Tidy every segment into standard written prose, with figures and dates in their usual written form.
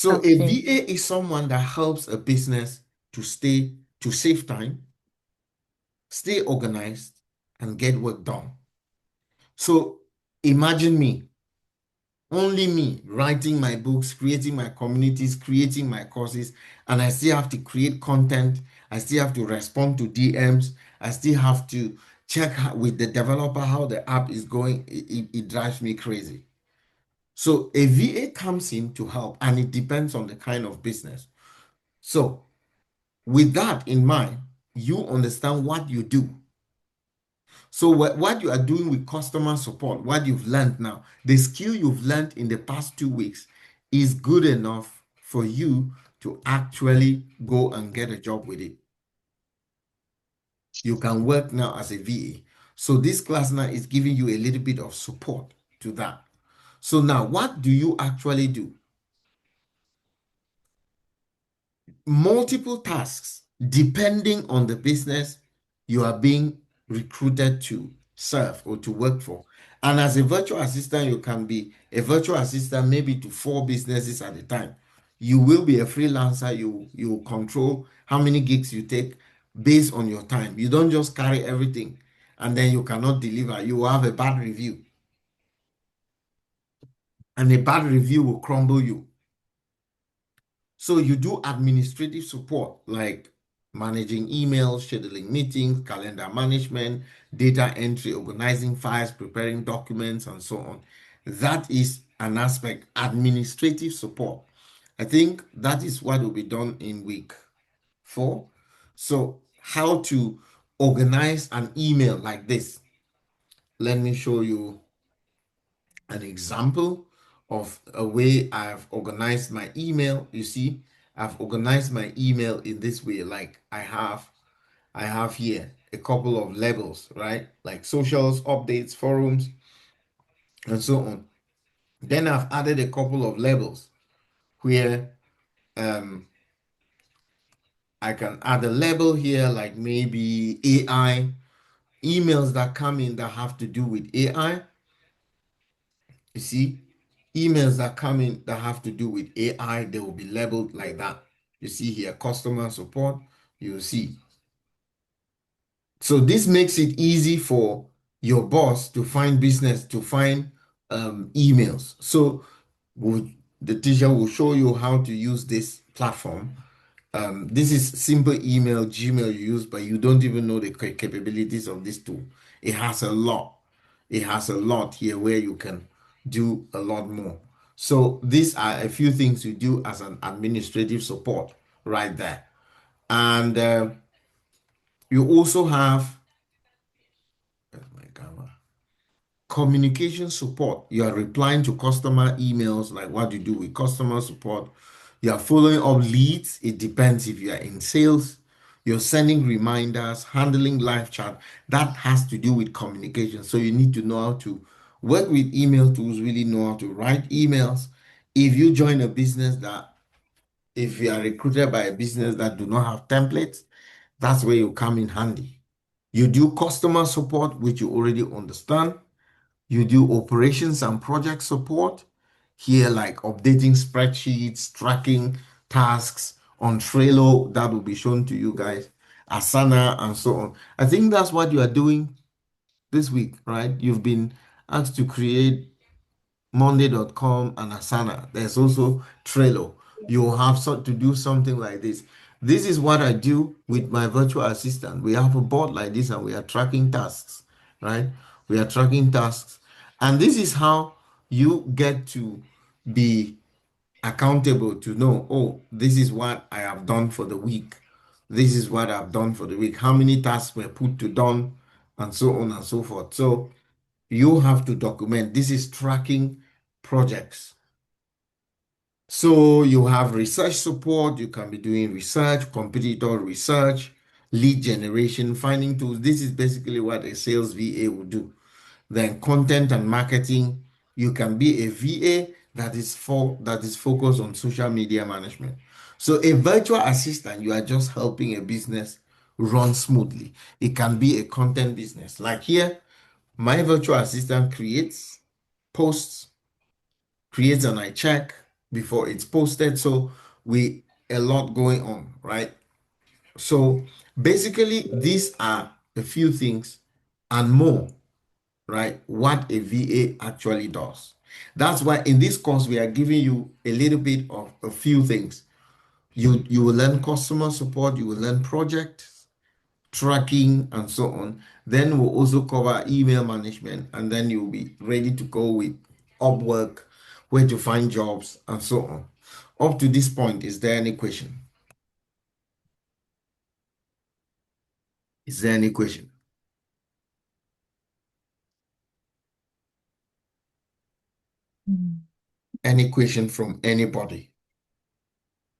So a Okay. VA is someone that helps a business to save time, stay organized, and get work done. So imagine me, only me writing my books, creating my communities, creating my courses, and I still have to create content. I still have to respond to DMs. I still have to check with the developer how the app is going. It drives me crazy. So a VA comes in to help, and it depends on the kind of business. So with that in mind, you understand what you do. So what you are doing with customer support, what you've learned now, the skill you've learned in the past 2 weeks is good enough for you to actually go and get a job with it. You can work now as a VA. So this class now is giving you a little bit of support to that. So now what do you actually do? Multiple tasks depending on the business you are being recruited to serve or to work for. And as a virtual assistant, you can be a virtual assistant maybe to 4 businesses at a time. You will be a freelancer. You control how many gigs you take based on your time. You don't just carry everything and then you cannot deliver. You will have a bad review, and a bad review will crumble you. So you do administrative support like managing emails, scheduling meetings, calendar management, data entry, organizing files, preparing documents, and so on. That is an aspect, administrative support. I think that is what will be done in week 4. So how to organize an email like this. Let me show you an example of a way I've organized my email. You see, I've organized my email in this way. Like I have here a couple of labels, right? Like socials, updates, forums, and so on. Then I've added a couple of labels where um I can add a label here, like maybe AI, emails that come in that have to do with AI. You see, emails that come in that have to do with AI, they will be labeled like that. You see here, customer support, you see. So this makes it easy for your boss to find business, to find emails. So the teacher will show you how to use this platform. This is simple email, Gmail you use, but you don't even know the capabilities of this tool. It has a lot. It has a lot here where you can do a lot more. So these are a few things you do as an administrative support right there. And you also have my camera. Communication support. You are replying to customer emails, like what you do with customer support. You are following up leads. It depends if you are in sales. You're sending reminders, handling live chat. That has to do with communication. So you need to know how to work with email tools, really know how to write emails. If you join a business that, if you are recruited by a business that do not have templates, that's where you come in handy. You do customer support, which you already understand. You do operations and project support here, like updating spreadsheets, tracking tasks on Trello. That will be shown to you guys, Asana, and so on. I think that's what you are doing this week, right? You've been asked to create Monday.com and Asana. There's also Trello. You'll have to do something like this. This is what I do with my virtual assistant. We have a board like this and we are tracking tasks, right? We are tracking tasks. And this is how you get to be accountable to know, oh, this is what I have done for the week. This is what I've done for the week. How many tasks were put to done, and so on and so forth. So you have to document. This is tracking projects. So you have research support. You can be doing research, competitor research, lead generation, finding tools. This is basically what a sales VA will do. Then content and marketing. You can be a VA that is focused on social media management. So a virtual assistant, you are just helping a business run smoothly. It can be a content business. Like here, my virtual assistant creates posts, creates and I check, before it's posted. So a lot going on, right? So basically, these are a few things and more, right? What a VA actually does. That's why in this course, we are giving you a little bit of a few things. You will learn customer support, you will learn project tracking, and so on. Then we'll also cover email management, and then you'll be ready to go with Upwork, where to find jobs, and so on. Up to this point, is there any question? Is there any question? Mm. Any question from anybody?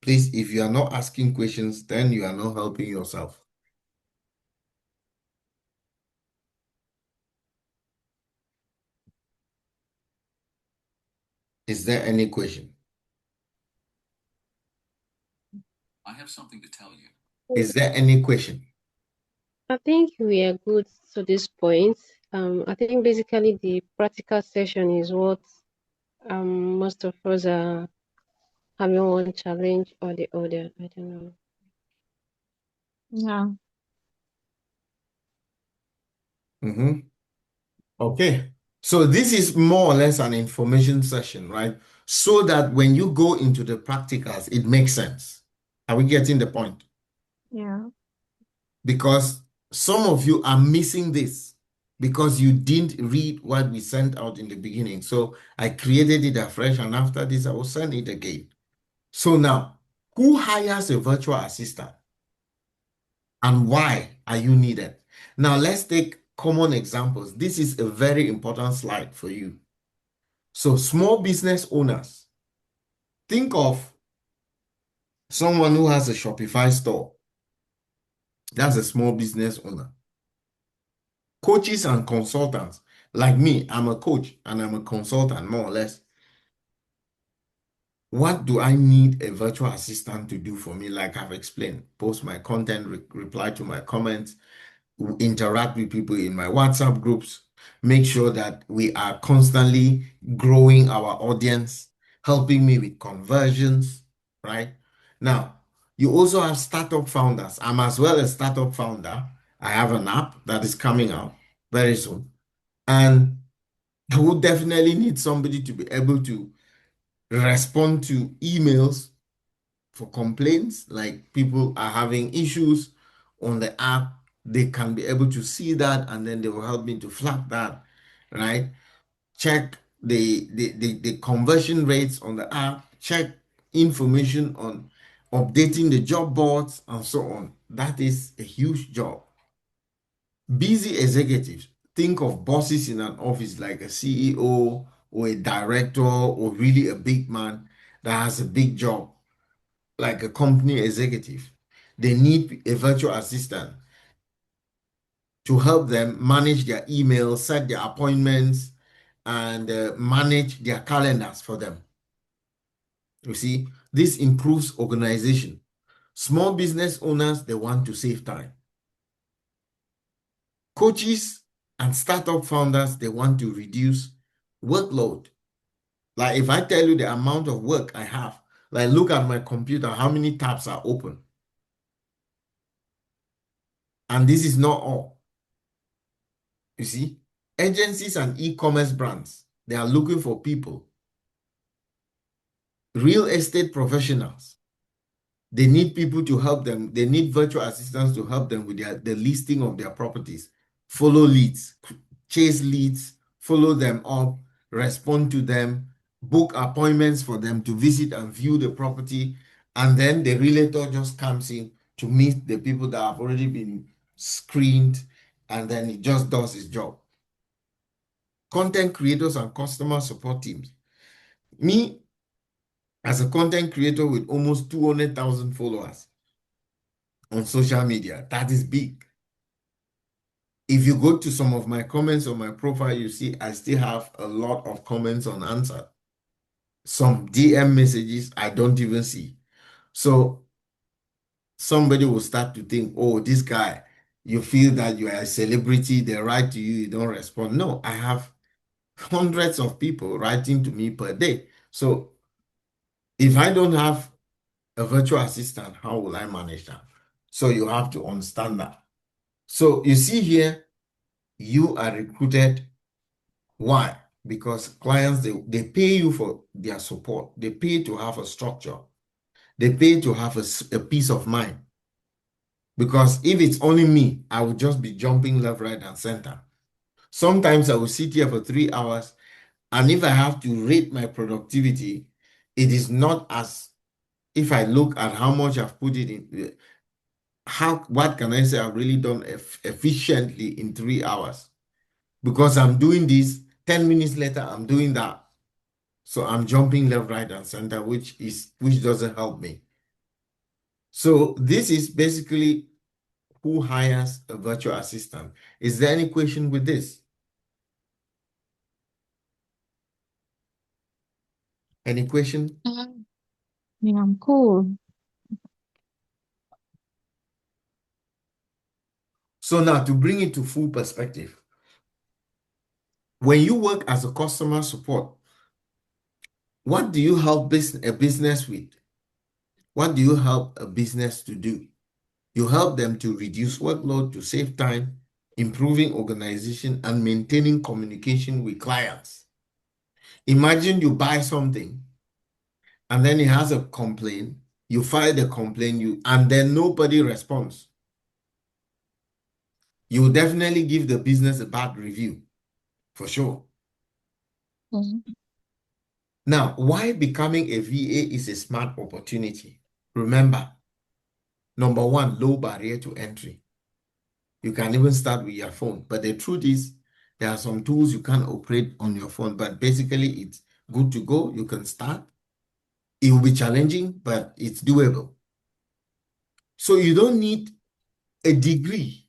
Please, if you are not asking questions, then you are not helping yourself. Is there any question? I have something to tell you. Is there any question? I think we are good to this point. I think basically the practical session is what most of us are having one challenge or the other. I don't know. Yeah. Okay. So this is more or less an information session, right? So that when you go into the practicals, it makes sense. Are we getting the point? Yeah. Because some of you are missing this because you didn't read what we sent out in the beginning. So I created it afresh, and after this, I will send it again. So now, who hires a virtual assistant and why are you needed? Now, let's take common examples. This is a very important slide for you. So, small business owners, think of someone who has a Shopify store. That's a small business owner. Coaches and consultants, like me, I'm a coach and I'm a consultant, more or less. What do I need a virtual assistant to do for me? Like I've explained, post my content, reply to my comments, interact with people in my WhatsApp groups, make sure that we are constantly growing our audience, helping me with conversions, right? Now, you also have startup founders. I'm as well a startup founder. I have an app that is coming out very soon. And I would definitely need somebody to be able to respond to emails for complaints, like people are having issues on the app, they can be able to see that and then they will help me to flag that, right? Check the conversion rates on the app, check information on updating the job boards and so on. That is a huge job. Busy executives, think of bosses in an office like a CEO or a director or really a big man that has a big job like a company executive. They need a virtual assistant to help them manage their emails, set their appointments, and manage their calendars for them. You see, this improves organization. Small business owners, they want to save time. Coaches and startup founders, they want to reduce workload. Like if I tell you the amount of work I have, like look at my computer, how many tabs are open. And this is not all. You see, agencies and e-commerce brands, they are looking for people. Real estate professionals, they need people to help them. They need virtual assistants to help them with the listing of their properties. Follow leads, chase leads, follow them up, respond to them, book appointments for them to visit and view the property. And then the realtor just comes in to meet the people that have already been screened, and then it just does its job. Content creators and customer support teams. Me, as a content creator with almost 200,000 followers on social media, that is big. If you go to some of my comments on my profile, you see I still have a lot of comments unanswered. Some DM messages I don't even see. So somebody will start to think, oh, this guy, you feel that you are a celebrity, they write to you, you don't respond. No, I have hundreds of people writing to me per day. So If I don't have a virtual assistant, how will I manage that? So you have to understand that. So you see here, you are recruited. Why? Because clients, they pay you for their support. They pay to have a structure. They pay to have a peace of mind. Because if it's only me, I would just be jumping left, right, and center. Sometimes I will sit here for 3 hours, and if I have to rate my productivity, it is not as if I look at how much I've put it in. What can I say I've really done efficiently in 3 hours? Because I'm doing this, 10 minutes later, I'm doing that. So I'm jumping left, right, and center, which doesn't help me. So this is basically who hires a virtual assistant. Is there any question with this? Any question? Yeah, cool. So now to bring it to full perspective, when you work as a customer support, what do you help a business with? What do you help a business to do? You help them to reduce workload, to save time, improving organization, and maintaining communication with clients. Imagine you buy something and then it has a complaint. You file the complaint, and then nobody responds. You will definitely give the business a bad review, for sure. Now, why becoming a VA is a smart opportunity? Remember, number one, low barrier to entry. You can even start with your phone. But the truth is, there are some tools you can operate on your phone, but basically it's good to go. You can start. It will be challenging, but it's doable. So you don't need a degree.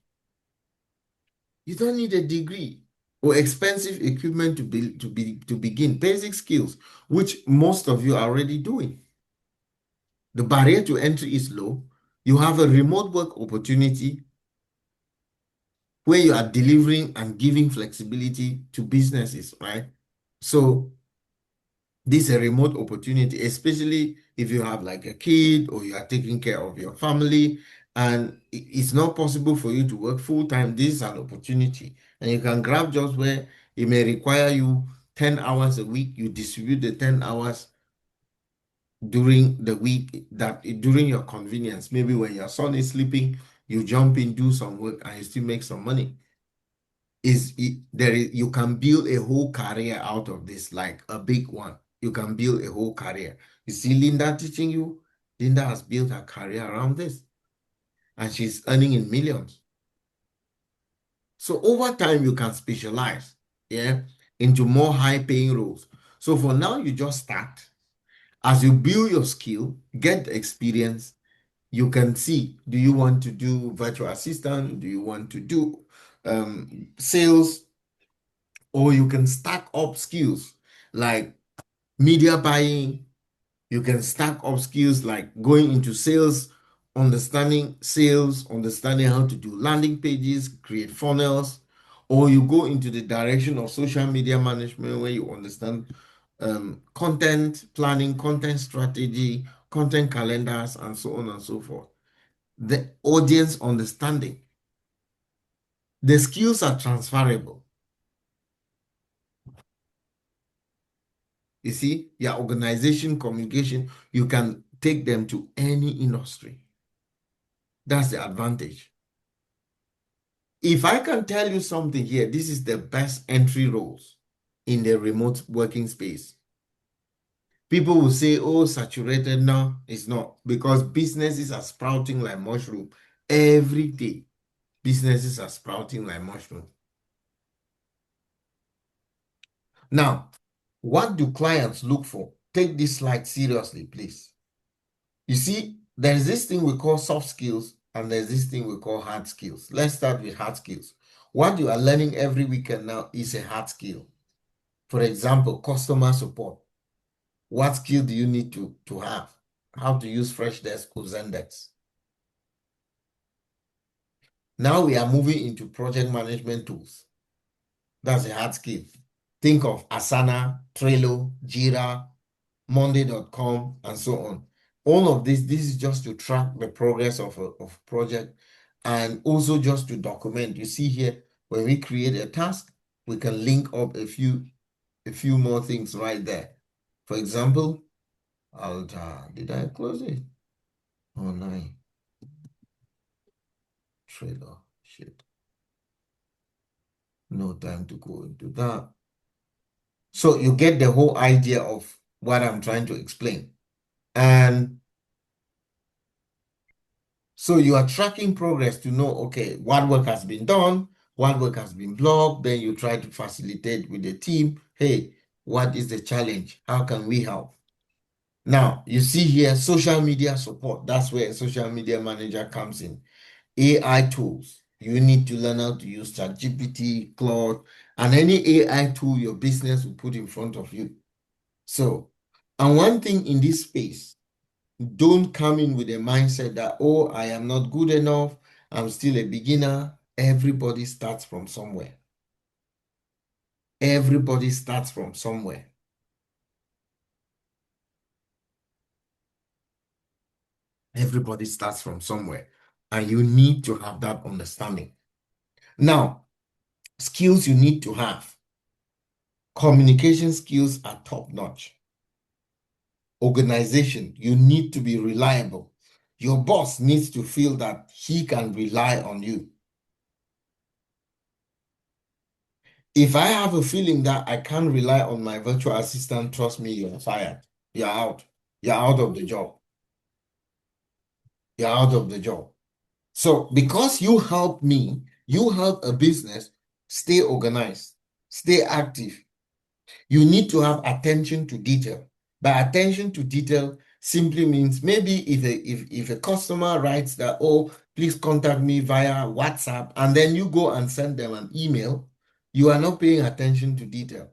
You don't need a degree or expensive equipment to begin. Basic skills, which most of you are already doing. The barrier to entry is low. You have a remote work opportunity where you are delivering and giving flexibility to businesses, right? So this is a remote opportunity, especially if you have like a kid or you are taking care of your family and it's not possible for you to work full time. This is an opportunity, and you can grab jobs where it may require you 10 hours a week. You distribute the 10 hours during the week during your convenience. Maybe when your son is sleeping, you jump in, do some work, and you still make some money. You can build a whole career out of this, like a big one. You can build a whole career. You see Linda teaching you? Linda has built her career around this, and she's earning in millions. So over time, you can specialize, into more high-paying roles. So for now, you just start. As you build your skill, get the experience, you can see, do you want to do virtual assistant? Do you want to do sales? Or you can stack up skills like media buying. You can stack up skills like going into sales, understanding how to do landing pages, create funnels, or you go into the direction of social media management where you understand content planning, content strategy, content calendars, and so on and so forth. The audience understanding. The skills are transferable. You see, your organization, communication, you can take them to any industry. That's the advantage. If I can tell you something here, this is the best entry roles in the remote working space. People will say, oh, saturated. No, it's not, because businesses are sprouting like mushroom every day. Businesses are sprouting like mushroom. Now, what do clients look for? Take this slide seriously, please. You see, there's this thing we call soft skills and there's this thing we call hard skills. Let's start with hard skills. What you are learning every weekend now is a hard skill. For example, customer support. What skill do you need to have? How to use Freshdesk or Zendesk. Now we are moving into project management tools. That's a hard skill. Think of Asana, Trello, Jira, monday.com, and so on. All of this is just to track the progress of a project and also just to document. You see here, when we create a task, we can link up a few more things right there. For example, did I close it? Oh, no. Trailer, shit. No time to go into that. So you get the whole idea of what I'm trying to explain. And so you are tracking progress to know, okay, what work has been done, what work has been blocked. Then you try to facilitate with the team. Hey, what is the challenge? How can we help? Now, you see here, social media support. That's where a social media manager comes in. AI tools. You need to learn how to use ChatGPT, Claude, and any AI tool your business will put in front of you. So, and one thing in this space, don't come in with a mindset that, oh, I am not good enough, I'm still a beginner. Everybody starts from somewhere. Everybody starts from somewhere. Everybody starts from somewhere. And you need to have that understanding. Now, skills you need to have. Communication skills are top notch. Organization, you need to be reliable. Your boss needs to feel that he can rely on you. If I have a feeling that I can't rely on my virtual assistant, trust me, you're fired. You're out. You're out of the job. You're out of the job. So because you help me, you help a business stay organized, stay active. You need to have attention to detail. By attention to detail simply means maybe if a customer writes that, oh, please contact me via WhatsApp, and then you go and send them an email, you are not paying attention to detail.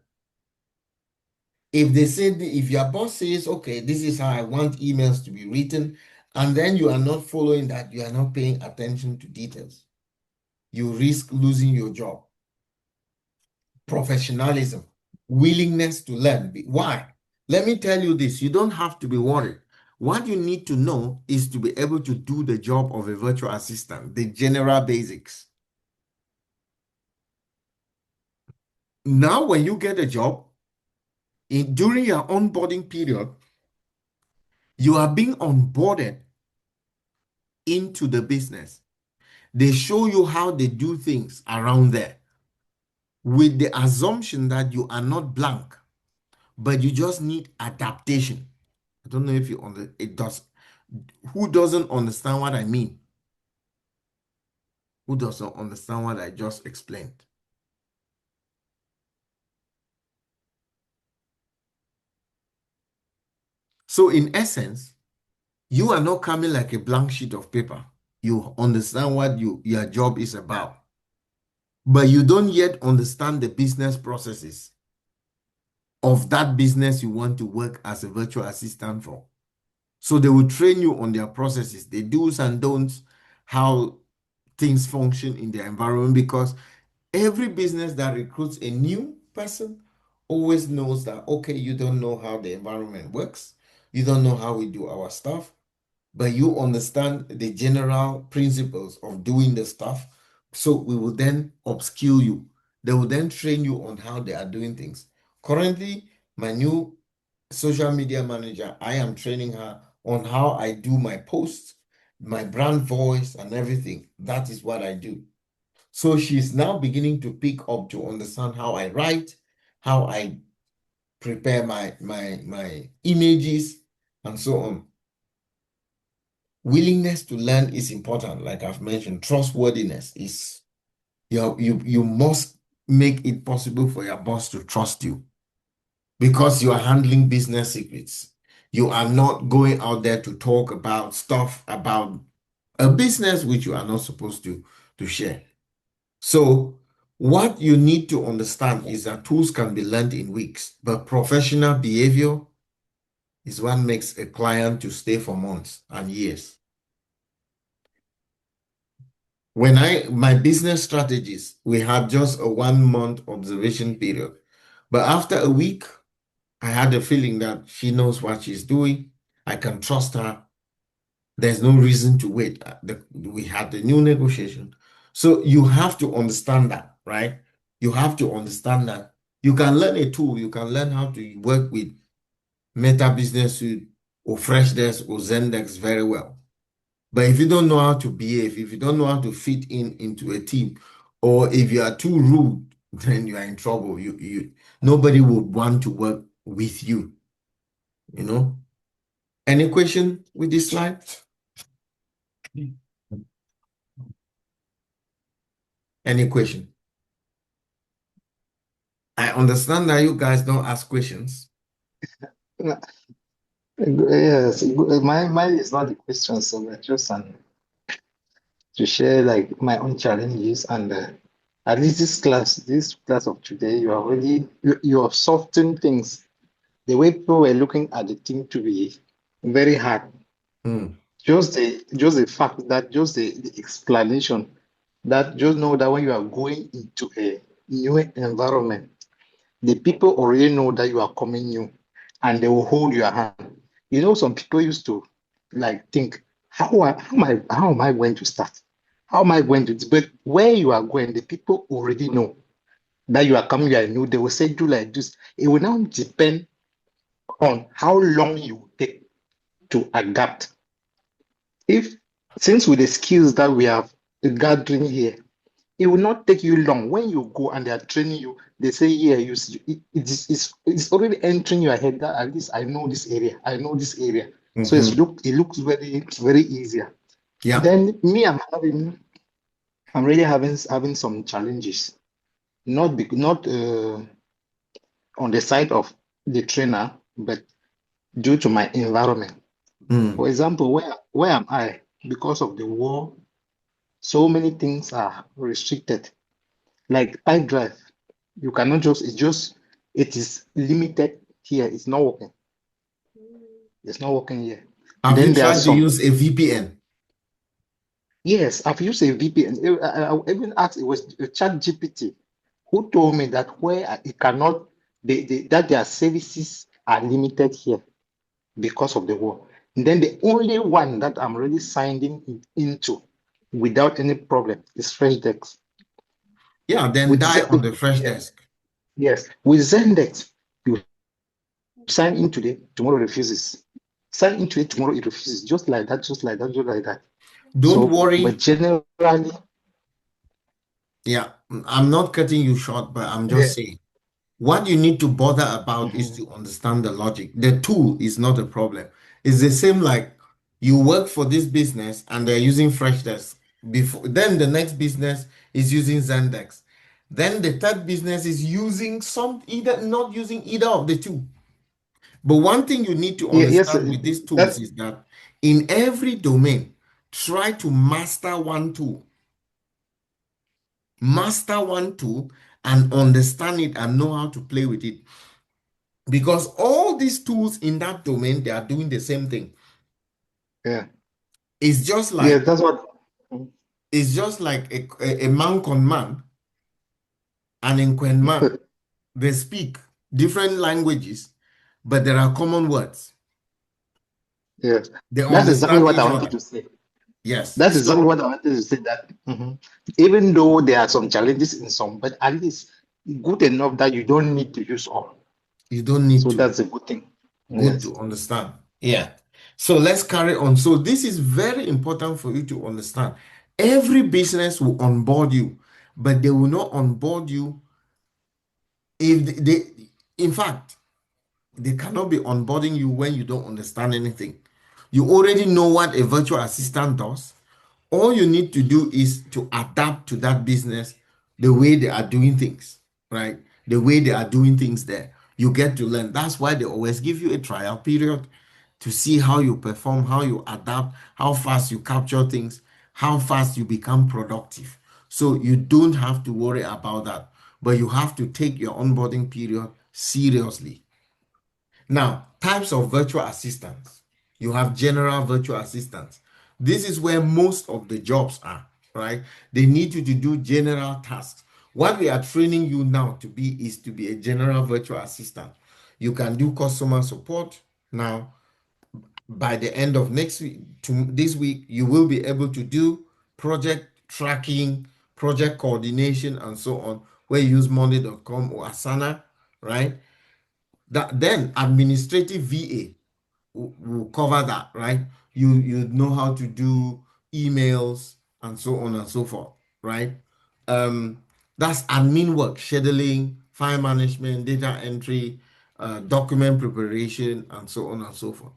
If they say, if your boss says, okay, this is how I want emails to be written, and then you are not following that, you are not paying attention to details, you risk losing your job. Professionalism, willingness to learn. Why? Let me tell you this, you don't have to be worried. What you need to know is to be able to do the job of a virtual assistant, the general basics. Now, when you get a job, during your onboarding period, you are being onboarded into the business. They show you how they do things around there with the assumption that you are not blank, but you just need adaptation. I don't know if you it does. Who doesn't understand what I mean? Who doesn't understand what I just explained? So in essence, you are not coming like a blank sheet of paper. You understand what your job is about, but you don't yet understand the business processes of that business you want to work as a virtual assistant for. So they will train you on their processes, the do's and don'ts, how things function in their environment, because every business that recruits a new person always knows that, okay, you don't know how the environment works. You don't know how we do our stuff, but you understand the general principles of doing the stuff. So we will then upskill you. They will then train you on how they are doing things. Currently, my new social media manager, I am training her on how I do my posts, my brand voice, and everything. That is what I do. So she's now beginning to pick up to understand how I write, how I prepare my images, and so on. Willingness to learn is important. Like I've mentioned, trustworthiness is you must make it possible for your boss to trust you because you are handling business secrets. You are not going out there to talk about stuff about a business which you are not supposed to share. So what you need to understand is that tools can be learned in weeks, but professional behavior is what makes a client to stay for months and years. When my business strategies, we had just a 1 month observation period. But after a week, I had a feeling that she knows what she's doing. I can trust her. There's no reason to wait. We had the new negotiation. So you have to understand that, right? You have to understand that you can learn a tool. You can learn how to work with Meta Business Suite or Freshdesk or Zendesk very well. But if you don't know how to behave, if you don't know how to fit into a team, or if you are too rude, then you are in trouble. Nobody would want to work with you. You know? Any question with this slide? Any question? I understand that you guys don't ask questions. Yes, mine is not the question, so but just to share like my own challenges and at least this class of today, you have softened things. The way people were looking at the thing to be very hard. Just the fact that just the explanation that just know that when you are going into a new environment, the people already know that you are coming new and they will hold your hand. You know, some people used to like think, how am I going to start? How am I going to? But where you are going, the people already know that you are coming, you are new. They will say, do like this. It will now depend on how long you will take to adapt. Since with the skills that we have gathering here, it will not take you long. When you go and they are training you, they say, yeah, it's already entering your head that at least I know this area. I know this area. So it looks very, very easier. Yeah. Then me, I'm really having some challenges. Not on the side of the trainer, but due to my environment. For example, where am I? Because of the war, so many things are restricted. Like iDrive, you cannot it is limited here. It's not working. It's not working here. Have Then you there are tried to use a VPN? Yes, I've used a VPN. I even asked, it was ChatGPT who told me that where it cannot, that their services are limited here because of the war. And then the only one that I'm really signed into without any problem is Freshdesk. Yeah, then die on the Freshdesk. Yes, with Zendesk, you sign in today, tomorrow refuses. Sign in today, tomorrow it refuses. Just like that, just like that, just like that. Don't worry. But generally, yeah, I'm not cutting you short, but I'm just saying what you need to bother about is to understand the logic. The tool is not a problem. It's the same like you work for this business and they're using Freshdesk. Then the next business is using Zendesk. Then the third business is using not using either of the two. But one thing you need to understand with these tools is that in every domain, try to master one tool. Master one tool and understand it and know how to play with it. Because all these tools in that domain, they are doing the same thing. Yeah. It's just like that's what it's just like a man con man and in Quen man. They speak different languages, but there are common words. Yes. They That's exactly understand what each I wanted other. to say. Yes. That's exactly what I wanted to say. That even though there are some challenges in some, but at least good enough that you don't need to use all. You don't need to. So that's a good thing. Good to understand. Yeah. So let's carry on. So this is very important for you to understand. Every business will onboard you, but they will not onboard you if in fact, they cannot be onboarding you when you don't understand anything. You already know what a virtual assistant does. All you need to do is to adapt to that business the way they are doing things, right? The way they are doing things there. You get to learn. That's why they always give you a trial period to see how you perform, how you adapt, how fast you capture things, how fast you become productive. So you don't have to worry about that, but you have to take your onboarding period seriously. Now, types of virtual assistants. You have general virtual assistants. This is where most of the jobs are, right? They need you to do general tasks. What we are training you now to be is to be a general virtual assistant. You can do customer support. Now, by the end of next week to this week, you will be able to do project tracking, project coordination, and so on, where you use monday.com or Asana, right? That then administrative VA will cover that, right? You know how to do emails and so on and so forth, right? That's admin work, scheduling, file management, data entry, document preparation, and so on and so forth.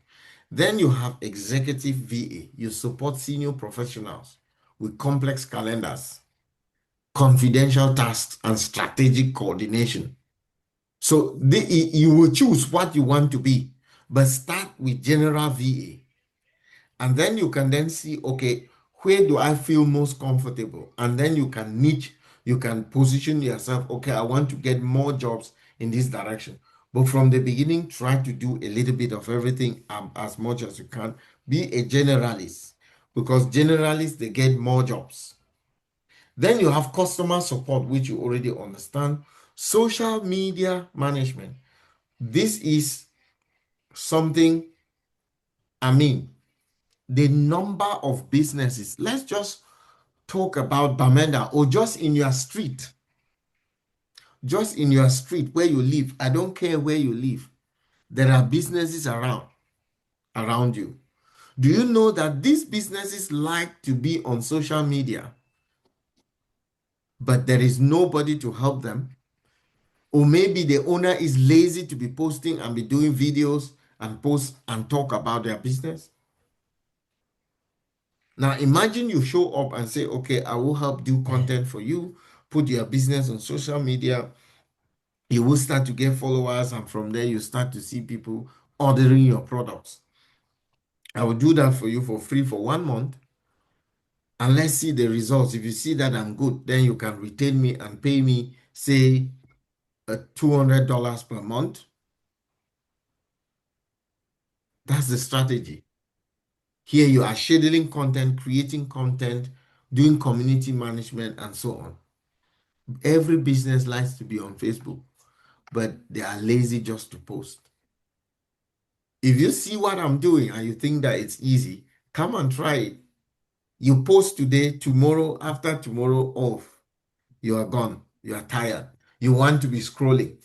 Then you have executive VA. You support senior professionals with complex calendars, confidential tasks, and strategic coordination. So you will choose what you want to be, but start with general VA. And then you can then see, okay, where do I feel most comfortable? And then you can niche, you can position yourself, okay, I want to get more jobs in this direction. But from the beginning, try to do a little bit of everything as much as you can. Be a generalist, because generalists, they get more jobs. Then you have customer support, which you already understand. Social media management. This is something, I mean, the number of businesses. Let's just talk about Bamenda, or just in your street. Just in your street where you live. I don't care where you live. There are businesses around you. Do you know that these businesses like to be on social media, but there is nobody to help them? Or maybe the owner is lazy to be posting and be doing videos and post and talk about their business. Now imagine you show up and say, okay, I will help do content for you, put your business on social media. You will start to get followers, and from there you start to see people ordering your products. I will do that for you for free for 1 month, and let's see the results. If you see that I'm good, then you can retain me and pay me, say, $200 per month. That's the strategy. Here you are scheduling content, creating content, doing community management, and so on. Every business likes to be on Facebook, but they are lazy just to post. If you see what I'm doing and you think that it's easy, come and try it. You post today, tomorrow, after tomorrow, off. You are gone. You are tired. You want to be scrolling.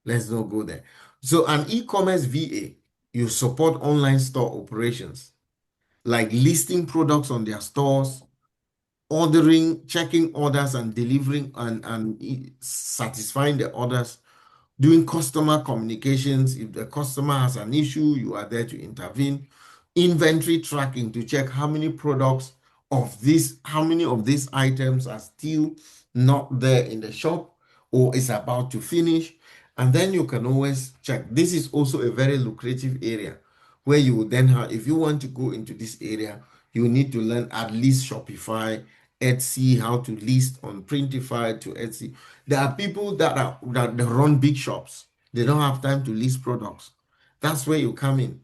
Let's not go there. So an e-commerce VA, you support online store operations, like listing products on their stores, ordering, checking orders and delivering and satisfying the orders, doing customer communications. If the customer has an issue, you are there to intervene. Inventory tracking to check how many products of this, how many of these items are still not there in the shop or is about to finish. And then you can always check. This is also a very lucrative area where you will then have, if you want to go into this area, you need to learn at least Shopify, Etsy, how to list on Printify to Etsy. There are people that run big shops. They don't have time to list products. That's where you come in.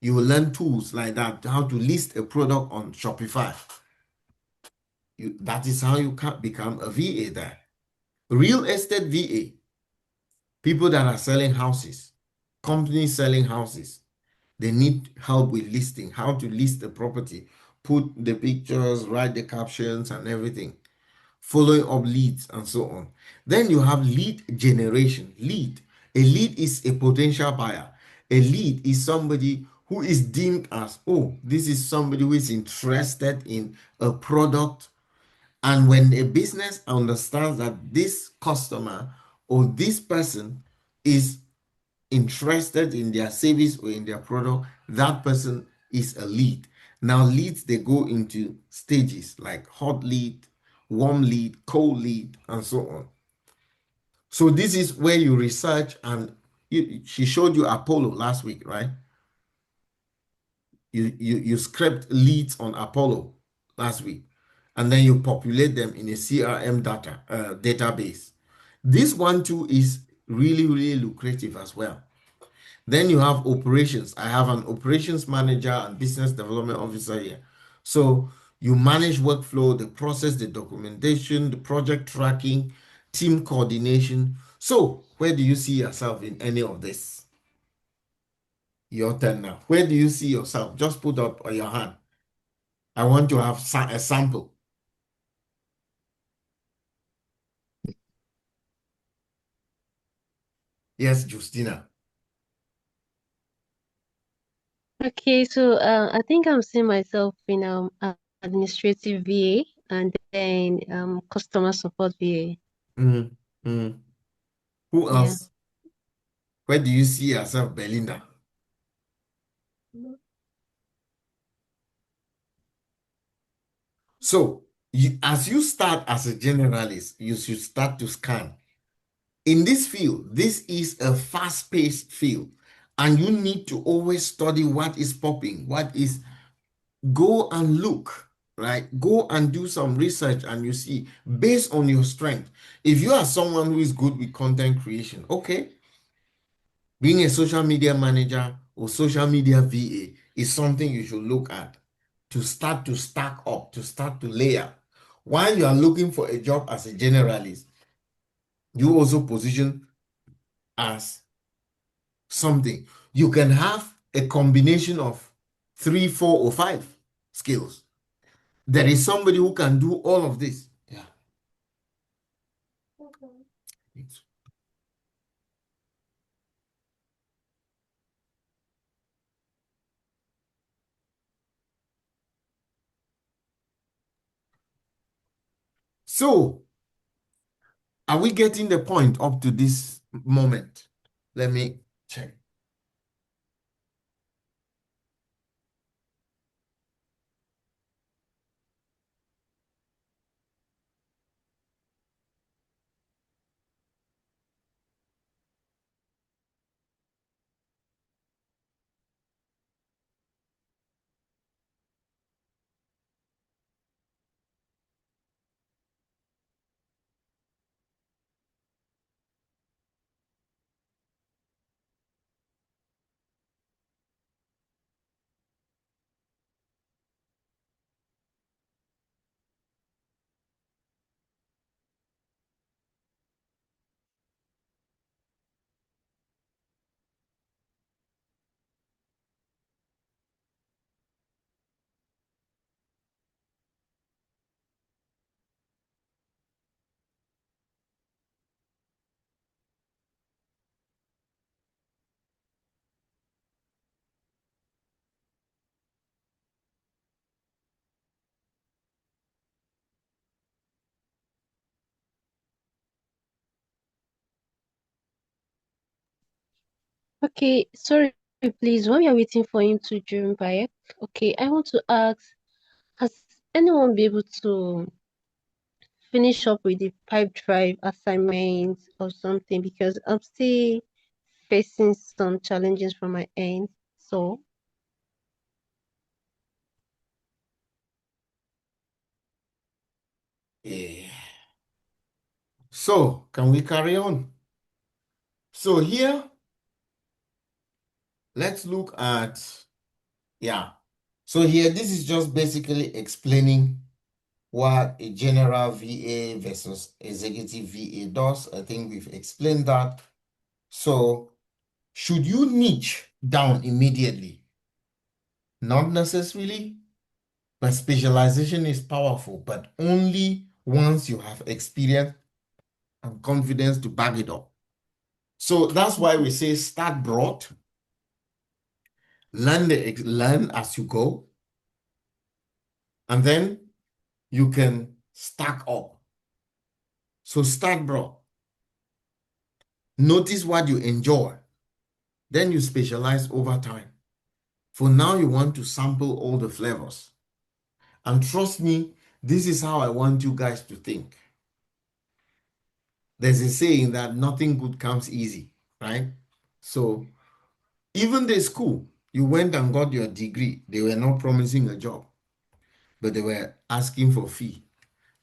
You will learn tools like that, how to list a product on Shopify. That is how you can become a VA there. Real estate VA, people that are selling houses, companies selling houses, they need help with listing, how to list the property, put the pictures, write the captions and everything, following up leads and so on. Then you have lead generation. Lead. A lead is a potential buyer. A lead is somebody who is deemed as, oh, this is somebody who is interested in a product. And when a business understands that this customer or this person is interested in their service or in their product, that person is a lead. Now, leads, they go into stages like hot lead, warm lead, cold lead, and so on. So this is where you research, and she showed you Apollo last week, right? You script leads on Apollo last week, and then you populate them in a CRM database. This one too is really, really lucrative as well. Then you have operations. I have an operations manager and business development officer here. So you manage workflow, the process, the documentation, the project tracking, team coordination. So, where do you see yourself in any of this? Your turn now. Where do you see yourself? Just put up on your hand. I want to have a sample. Yes, Justina. Okay, so I think I'm seeing myself in administrative VA and then customer support VA. Mm, mm. Who Yeah. else? Where do you see yourself, Belinda? So, as you start as a generalist, you should start to scan. In this field, this is a fast-paced field, and you need to always study what is popping, go and look, right? Go and do some research, and you see, based on your strength. If you are someone who is good with content creation, okay, being a social media manager or social media VA is something you should look at to start to stack up, to start to layer. While you are looking for a job as a generalist, you also position as something. You can have a combination of 3, 4, or 5 skills. There is somebody who can do all of this. Yeah. So, are we getting the point up to this moment? Let me check. Okay, sorry, please. While we are waiting for him to join back, okay, I want to ask, has anyone been able to finish up with the pipe drive assignment or something? Because I'm still facing some challenges from my end. So, Yeah. So, can we carry on? So here, let's look at, yeah. So here, this is just basically explaining what a general VA versus executive VA does. I think we've explained that. So, should you niche down immediately? Not necessarily, but specialization is powerful, but only once you have experience and confidence to back it up. So that's why we say start broad, learn as you go, and then you can stack up. So start broad. Notice what you enjoy. Then you specialize over time. For now, you want to sample all the flavors. And trust me, this is how I want you guys to think. There's a saying that nothing good comes easy, right? So even the school, you went and got your degree, they were not promising a job, but they were asking for fee.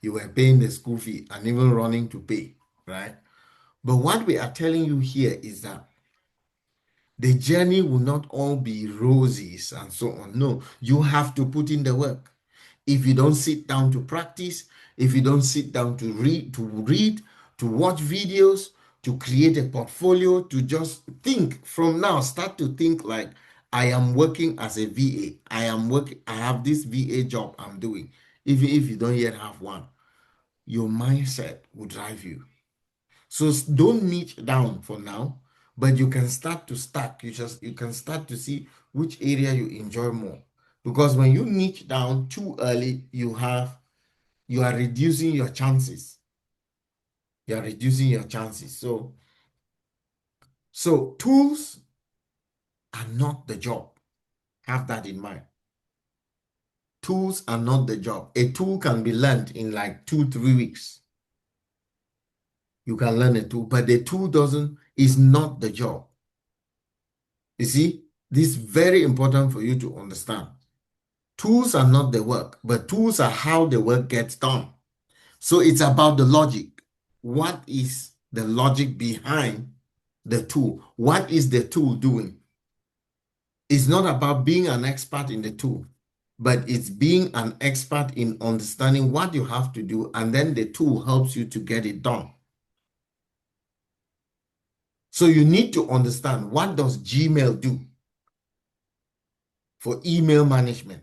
You were paying the school fee and even running to pay, right? But what we are telling you here is that the journey will not all be roses and so on. No, you have to put in the work. If you don't sit down to practice, if you don't sit down to read, to watch videos, to create a portfolio, to just think from now, start to think like, I am working as a VA. I have this VA job I'm doing. Even if you don't yet have one, your mindset will drive you. So don't niche down for now, but you can start to stack. You can start to see which area you enjoy more. Because when you niche down too early, you are reducing your chances. You are reducing your chances. So tools are not the job. Have that in mind. Tools are not the job. A tool can be learned in like 2-3 weeks. You can learn a tool, but the tool is not the job. You see, this is very important for you to understand. Tools are not the work, but tools are how the work gets done. So it's about the logic. What is the logic behind the tool? What is the tool doing? It's not about being an expert in the tool, but it's being an expert in understanding what you have to do, and then the tool helps you to get it done. So you need to understand, what does Gmail do for email management?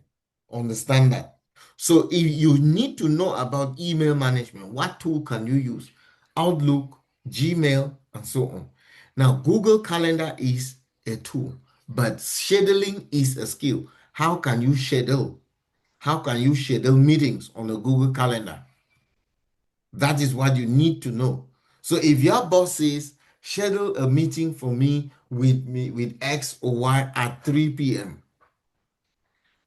Understand that. So if you need to know about email management, what tool can you use? Outlook, Gmail, and so on. Now, Google Calendar is a tool, but scheduling is a skill. How can you schedule? How can you schedule meetings on a Google Calendar? That is what you need to know. So if your boss says, schedule a meeting for me with X or Y at 3 p.m.,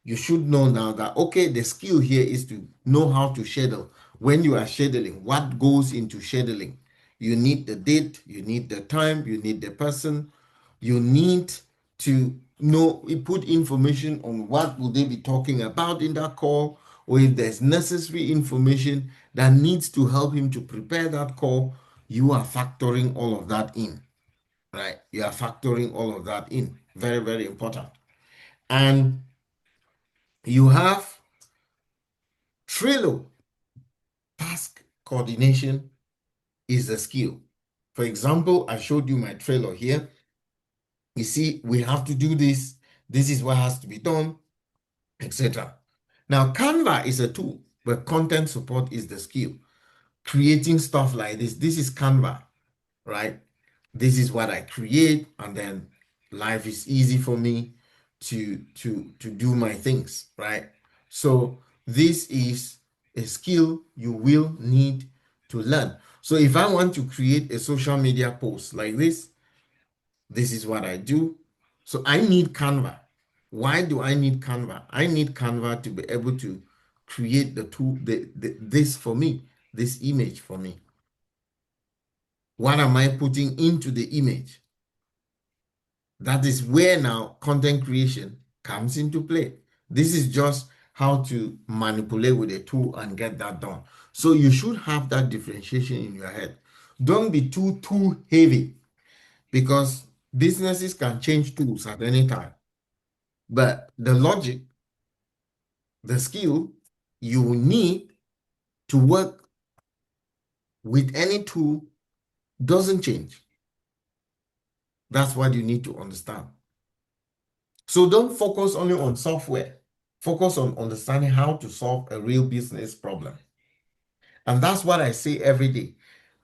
you should know now that, okay, the skill here is to know how to schedule. When you are scheduling, what goes into scheduling? You need the date, you need the time, you need the person, you need to know, put information on what will they be talking about in that call, or if there's necessary information that needs to help him to prepare that call, you are factoring all of that in, right? You are factoring all of that in. Very, very important. And you have Trello. Task coordination is a skill. For example, I showed you my Trello here. You see, we have to do this. This is what has to be done, etc. Now, Canva is a tool, but content support is the skill. Creating stuff like this is Canva, right? This is what I create, and then life is easy for me to do my things, right? So this is a skill you will need to learn. So if I want to create a social media post like this is what I do. So I need Canva. Why do I need Canva? I need Canva to be able to create the tool, this for me, this image for me. What am I putting into the image? That is where now content creation comes into play. This is just how to manipulate with a tool and get that done. So you should have that differentiation in your head. Don't be too heavy, because businesses can change tools at any time. But the logic, the skill you need to work with any tool doesn't change. That's what you need to understand. So don't focus only on software. Focus on understanding how to solve a real business problem. And that's what I say every day.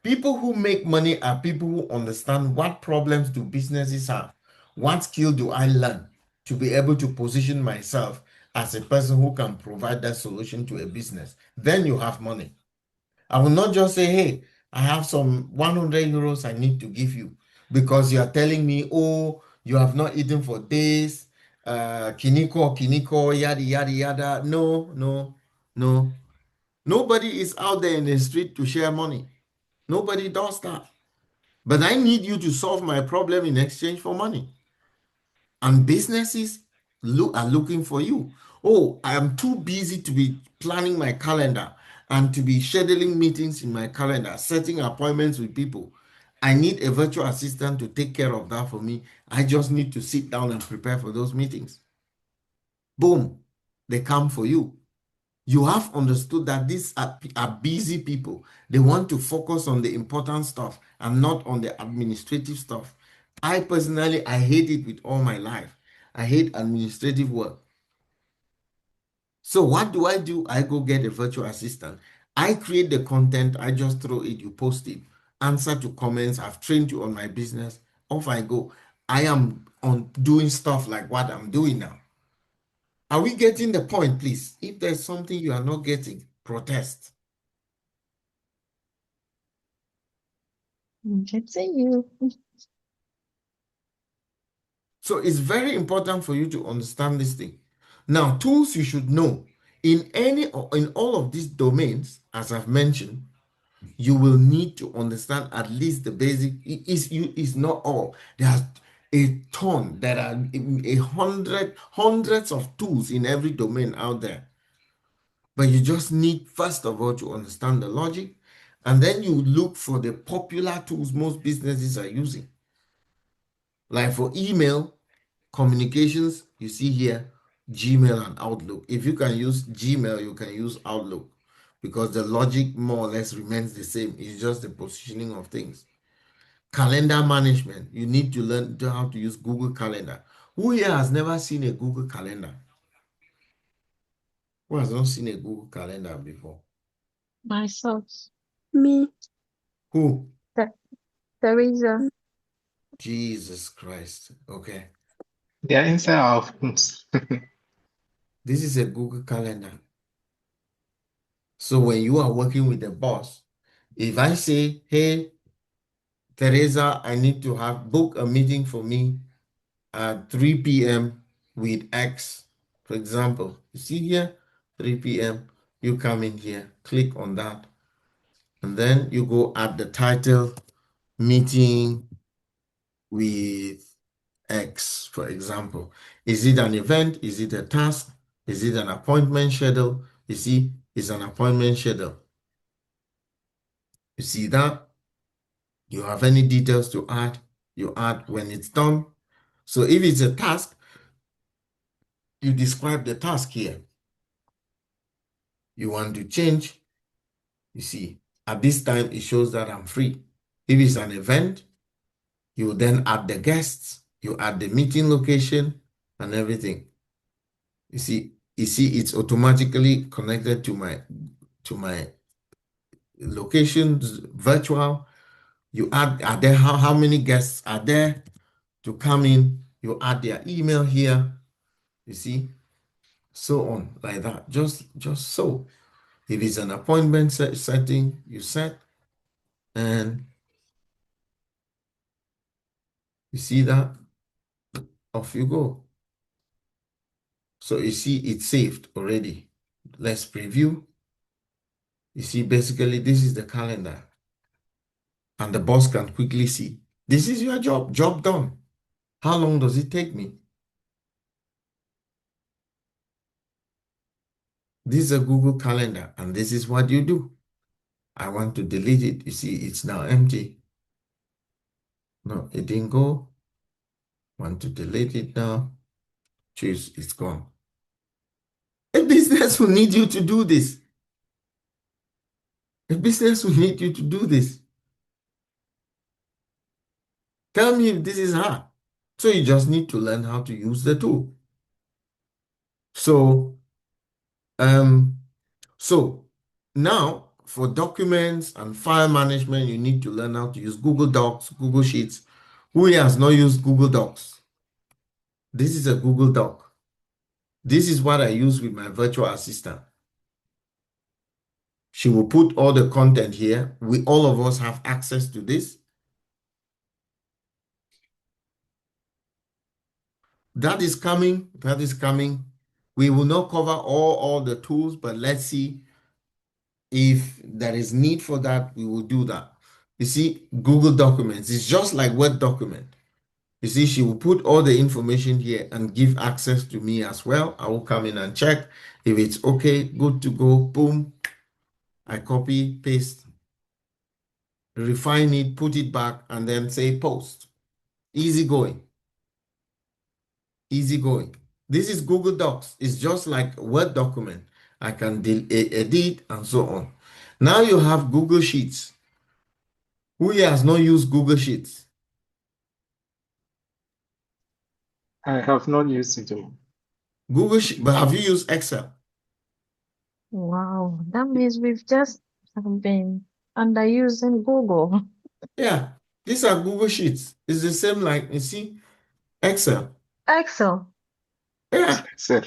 People who make money are people who understand what problems do businesses have. What skill do I learn to be able to position myself as a person who can provide that solution to a business? Then you have money. I will not just say, hey, I have some 100 euros I need to give you, because you are telling me, oh, you have not eaten for days, kiniko, yada, yada, yada. No. Nobody is out there in the street to share money. Nobody does that. But I need you to solve my problem in exchange for money. And businesses are looking for you. Oh, I am too busy to be planning my calendar and to be scheduling meetings in my calendar, setting appointments with people. I need a virtual assistant to take care of that for me. I just need to sit down and prepare for those meetings. Boom, they come for you. You have understood that these are busy people. They want to focus on the important stuff and not on the administrative stuff. I personally, I hate it with all my life. I hate administrative work. So what do? I go get a virtual assistant. I create the content. I just throw it. You post it. Answer to comments. I've trained you on my business. Off I go. I am on doing stuff like what I'm doing now. Are we getting the point, please? If there's something you are not getting, protest. It's a you. So it's very important for you to understand this thing. Now, tools you should know in all of these domains, as I've mentioned, you will need to understand at least the basic. It's not all. There's a ton. There are hundreds of tools in every domain out there. But you just need, first of all, to understand the logic, and then you look for the popular tools most businesses are using. Like for email communications, you see here Gmail and Outlook. If you can use Gmail, you can use Outlook because the logic more or less remains the same. It's just the positioning of things. Calendar management, you need to learn how to use Google Calendar. Who here has never seen a Google Calendar? Who has not seen a Google Calendar before? Myself. Me. Who? Teresa. Jesus Christ. Okay. They are inside our phones. This is a Google Calendar. So when you are working with the boss, if I say, hey, Teresa, I need to book a meeting for me at 3 p.m. with X, for example. You see here, 3 p.m. You come in here, click on that, and then you go at the title, meeting with X, for example. Is it an event? Is it a task? Is it an appointment schedule? You see, it's an appointment schedule. You see that? You have any details to add? You add when it's done. So if it's a task, you describe the task here. You want to change, you see, at this time, it shows that I'm free. If it's an event, you then add the guests, you add the meeting location and everything. You see, it's automatically connected to my locations, virtual. You add, are there how many guests are there to come in? You add their email here, you see, so on, like that. Just so. If it's an appointment setting, you set, and you see that, off you go. So you see it's saved already. Let's preview. You see, basically, this is the calendar. And the boss can quickly see, this is your job done. How long does it take me? This is a Google Calendar, and this is what you do. I want to delete it. You see, it's now empty. No, it didn't go. Want to delete it now. Choose, it's gone. A business will need you to do this. A business will need you to do this. Tell me if this is hard. So you just need to learn how to use the tool. So, so now for documents and file management, you need to learn how to use Google Docs, Google Sheets. Who here has not used Google Docs? This is a Google Doc. This is what I use with my virtual assistant. She will put all the content here. All of us have access to this. That is coming. That is coming. We will not cover all the tools, but let's see if there is need for that, we will do that. You see, Google Documents, it's just like Word document. You see, she will put all the information here and give access to me as well. I will come in and check. If it's okay, good to go, boom. I copy, paste, refine it, put it back, and then say post. Easy going. Easy going. This is Google Docs. It's just like a Word document. I can edit and so on. Now you have Google Sheets. Who here has not used Google Sheets? I have not used it. Google Sheet, but have you used Excel? Wow, that means we've just been underusing Google. Yeah, these are Google Sheets. It's the same like, you see, Excel. Excel. Yeah, Excel.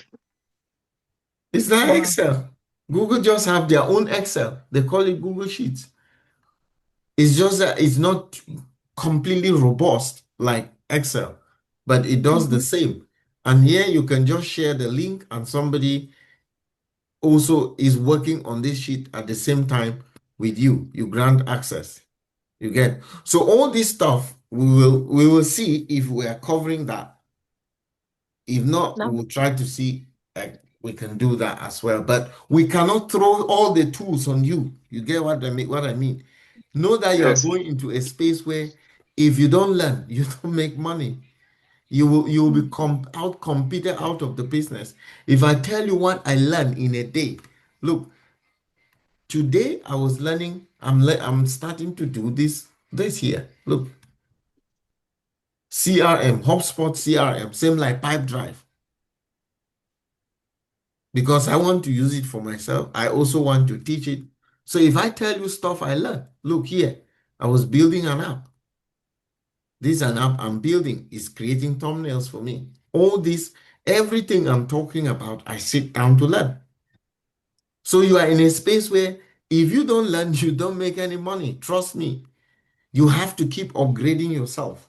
it's like Wow. Excel. Google just have their own Excel. They call it Google Sheets. It's just that it's not completely robust like Excel, but it does the same. And here you can just share the link and somebody also is working on this sheet at the same time with you. You grant access. You get. So all this stuff we will see if we are covering that. If not, we That, will try to see we can do that as well. But we cannot throw all the tools on you. You get what I mean? What I mean? Know that you are Yes. going into a space where if you don't learn, you don't make money. You will be out competed out of the business. If I tell you what I learned in a day, look, today I was learning. I'm starting to do this here. Look, CRM, HubSpot CRM, same like Pipedrive. Because I want to use it for myself. I also want to teach it. So if I tell you stuff I learned, look here, I was building an app. This is an app I'm building is creating thumbnails for me. All this, everything I'm talking about, I sit down to learn. So you are in a space where if you don't learn, you don't make any money. Trust me. You have to keep upgrading yourself.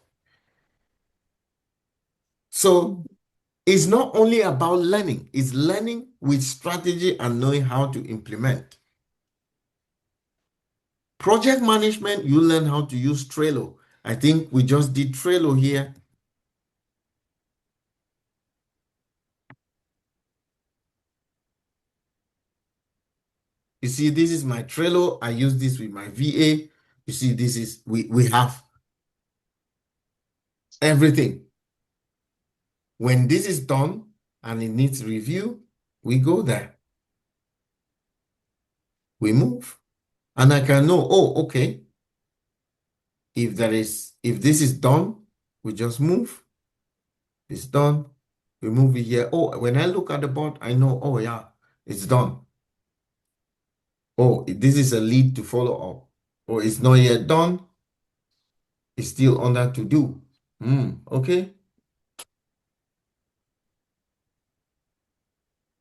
So it's not only about learning, it's learning with strategy and knowing how to implement. Project management, you learn how to use Trello. I think we just did Trello here. You see, this is my Trello. I use this with my VA. You see, this is, we have everything. When this is done and it needs review, we go there. We move. And I can know, oh, okay. If this is done, we just move. It's done. We move it here. Oh, when I look at the board, I know, oh yeah, it's done. Oh, this is a lead to follow up. Or it's not yet done. It's still under to do. Okay.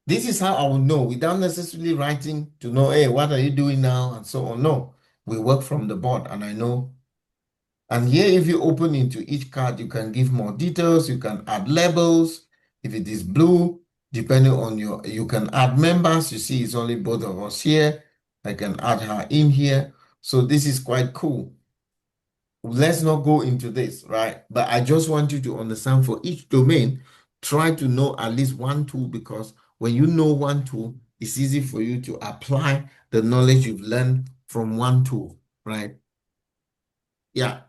This is how I will know without necessarily writing to know, hey, what are you doing now? And so on. No, we work from the board and I know. And here, if you open into each card, you can give more details. You can add labels. If it is blue, depending on you can add members. You see, it's only both of us here. I can add her in here. So this is quite cool. Let's not go into this, right? But I just want you to understand for each domain, try to know at least one tool because when you know one tool, it's easy for you to apply the knowledge you've learned from one tool, right? Yeah.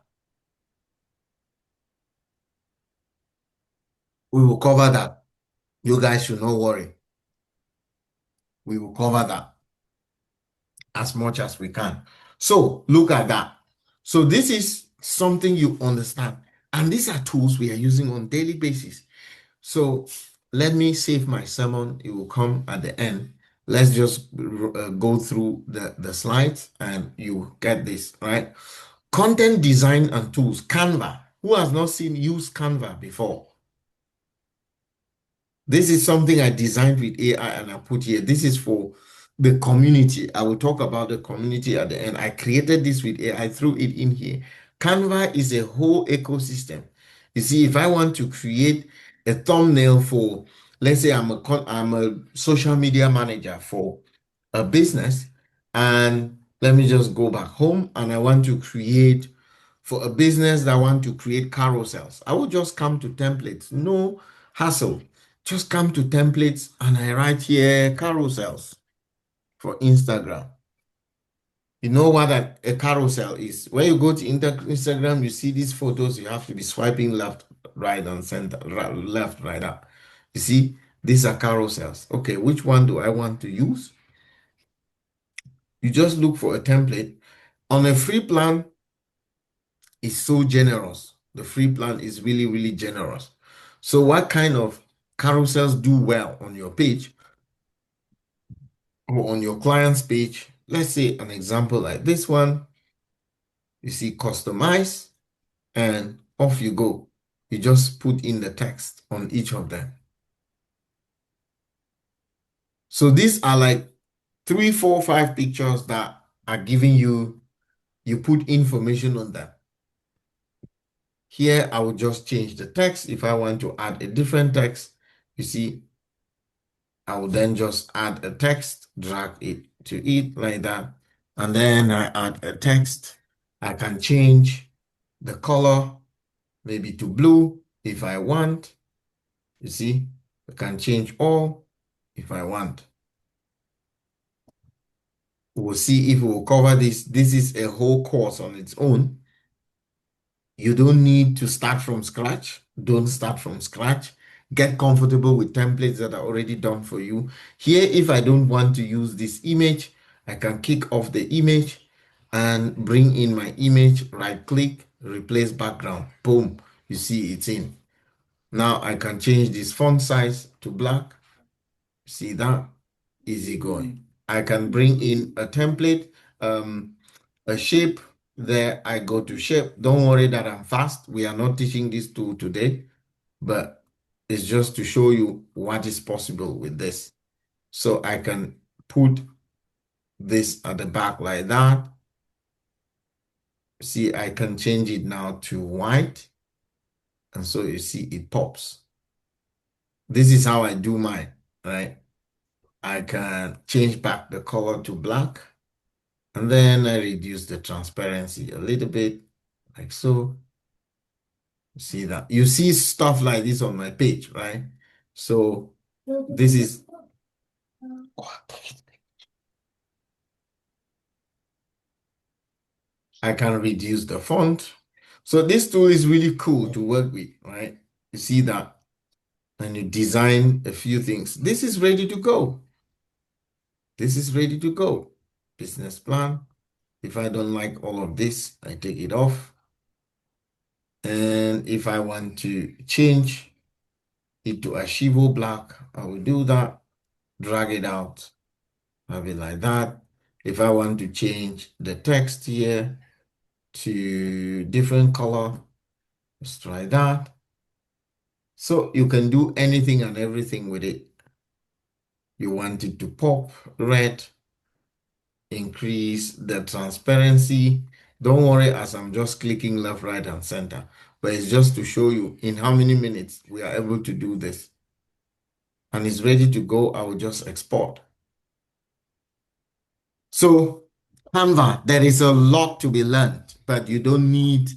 We will cover that. You guys should not worry. We will cover that as much as we can. So look at that. So this is something you understand. And these are tools we are using on daily basis. So let me save my sermon. It will come at the end. Let's just go through the slides and you get this, right? Content design and tools. Canva. Who has not used Canva before? This is something I designed with AI and I put here. This is for the community. I will talk about the community at the end. I created this with AI. I threw it in here. Canva is a whole ecosystem. You see, if I want to create a thumbnail for, let's say I'm a social media manager for a business, and let me just go back home and I want to create for a business that want to create carousels. I will just come to templates. No hassle. Just come to templates and I write here carousels for Instagram. You know what a carousel is? When you go to Instagram, you see these photos, you have to be swiping left, right, and center, left, right, up. You see, These are carousels. Okay, which one do I want to use? You just look for a template. On a free plan, it's so generous. The free plan is really, really generous. So what kind of carousels do well on your page or on your client's page? Let's say an example like this one. You see customize and off you go. You just put in the text on each of them. So these are like 3, 4, 5 pictures that are giving you put information on them. Here, I will just change the text. If I want to add a different text, you see, I will then just add a text, drag it to it like that. And then I add a text. I can change the color, maybe to blue if I want. You see, I can change all if I want. We'll see if we'll cover this. This is a whole course on its own. You don't need to start from scratch. Don't start from scratch. Get comfortable with templates that are already done for you. Here, if I don't want to use this image, I can kick off the image and bring in my image, right click, replace background. Boom, you see it's in. Now I can change this font size to black. See that? Easy going. I can bring in a template, a shape. There I go to shape. Don't worry that I'm fast. We are not teaching this tool today, but it's just to show you what is possible with this. So I can put this at the back like that. See, I can change it now to white. And so you see it pops. This is how I do mine, right? I can change back the color to black. And then I reduce the transparency a little bit, like so. See that? You see stuff like this on my page, right? So this is, I can reduce the font. So this tool is really cool to work with, right? You see that? And you design a few things. This is ready to go. This is ready to go. Business plan. If I don't like all of this, I take it off. And if I want to change it to Archivo black, I will do that. Drag it out. Have it like that. If I want to change the text here to different color, let's try that. So you can do anything and everything with it. You want it to pop red, increase the transparency. Don't worry as I'm just clicking left, right, and center, but it's just to show you in how many minutes we are able to do this. And it's ready to go. I will just export. So Canva, there is a lot to be learned, but you don't need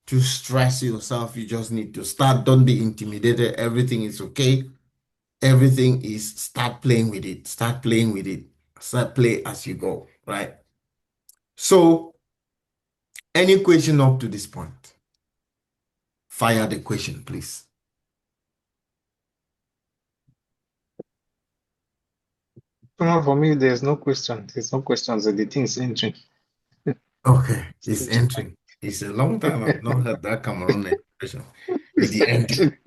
to stress yourself. You just need to start. Don't be intimidated. Everything is okay. Everything is start playing with it. Start playing with it. Start play as you go, right? So any question up to this point? Fire the question, please. No, for me, there's no question. There's no questions. The thing's entering. Okay, it's entering. It's a long time I've not heard that Cameroon expression. It's the entering.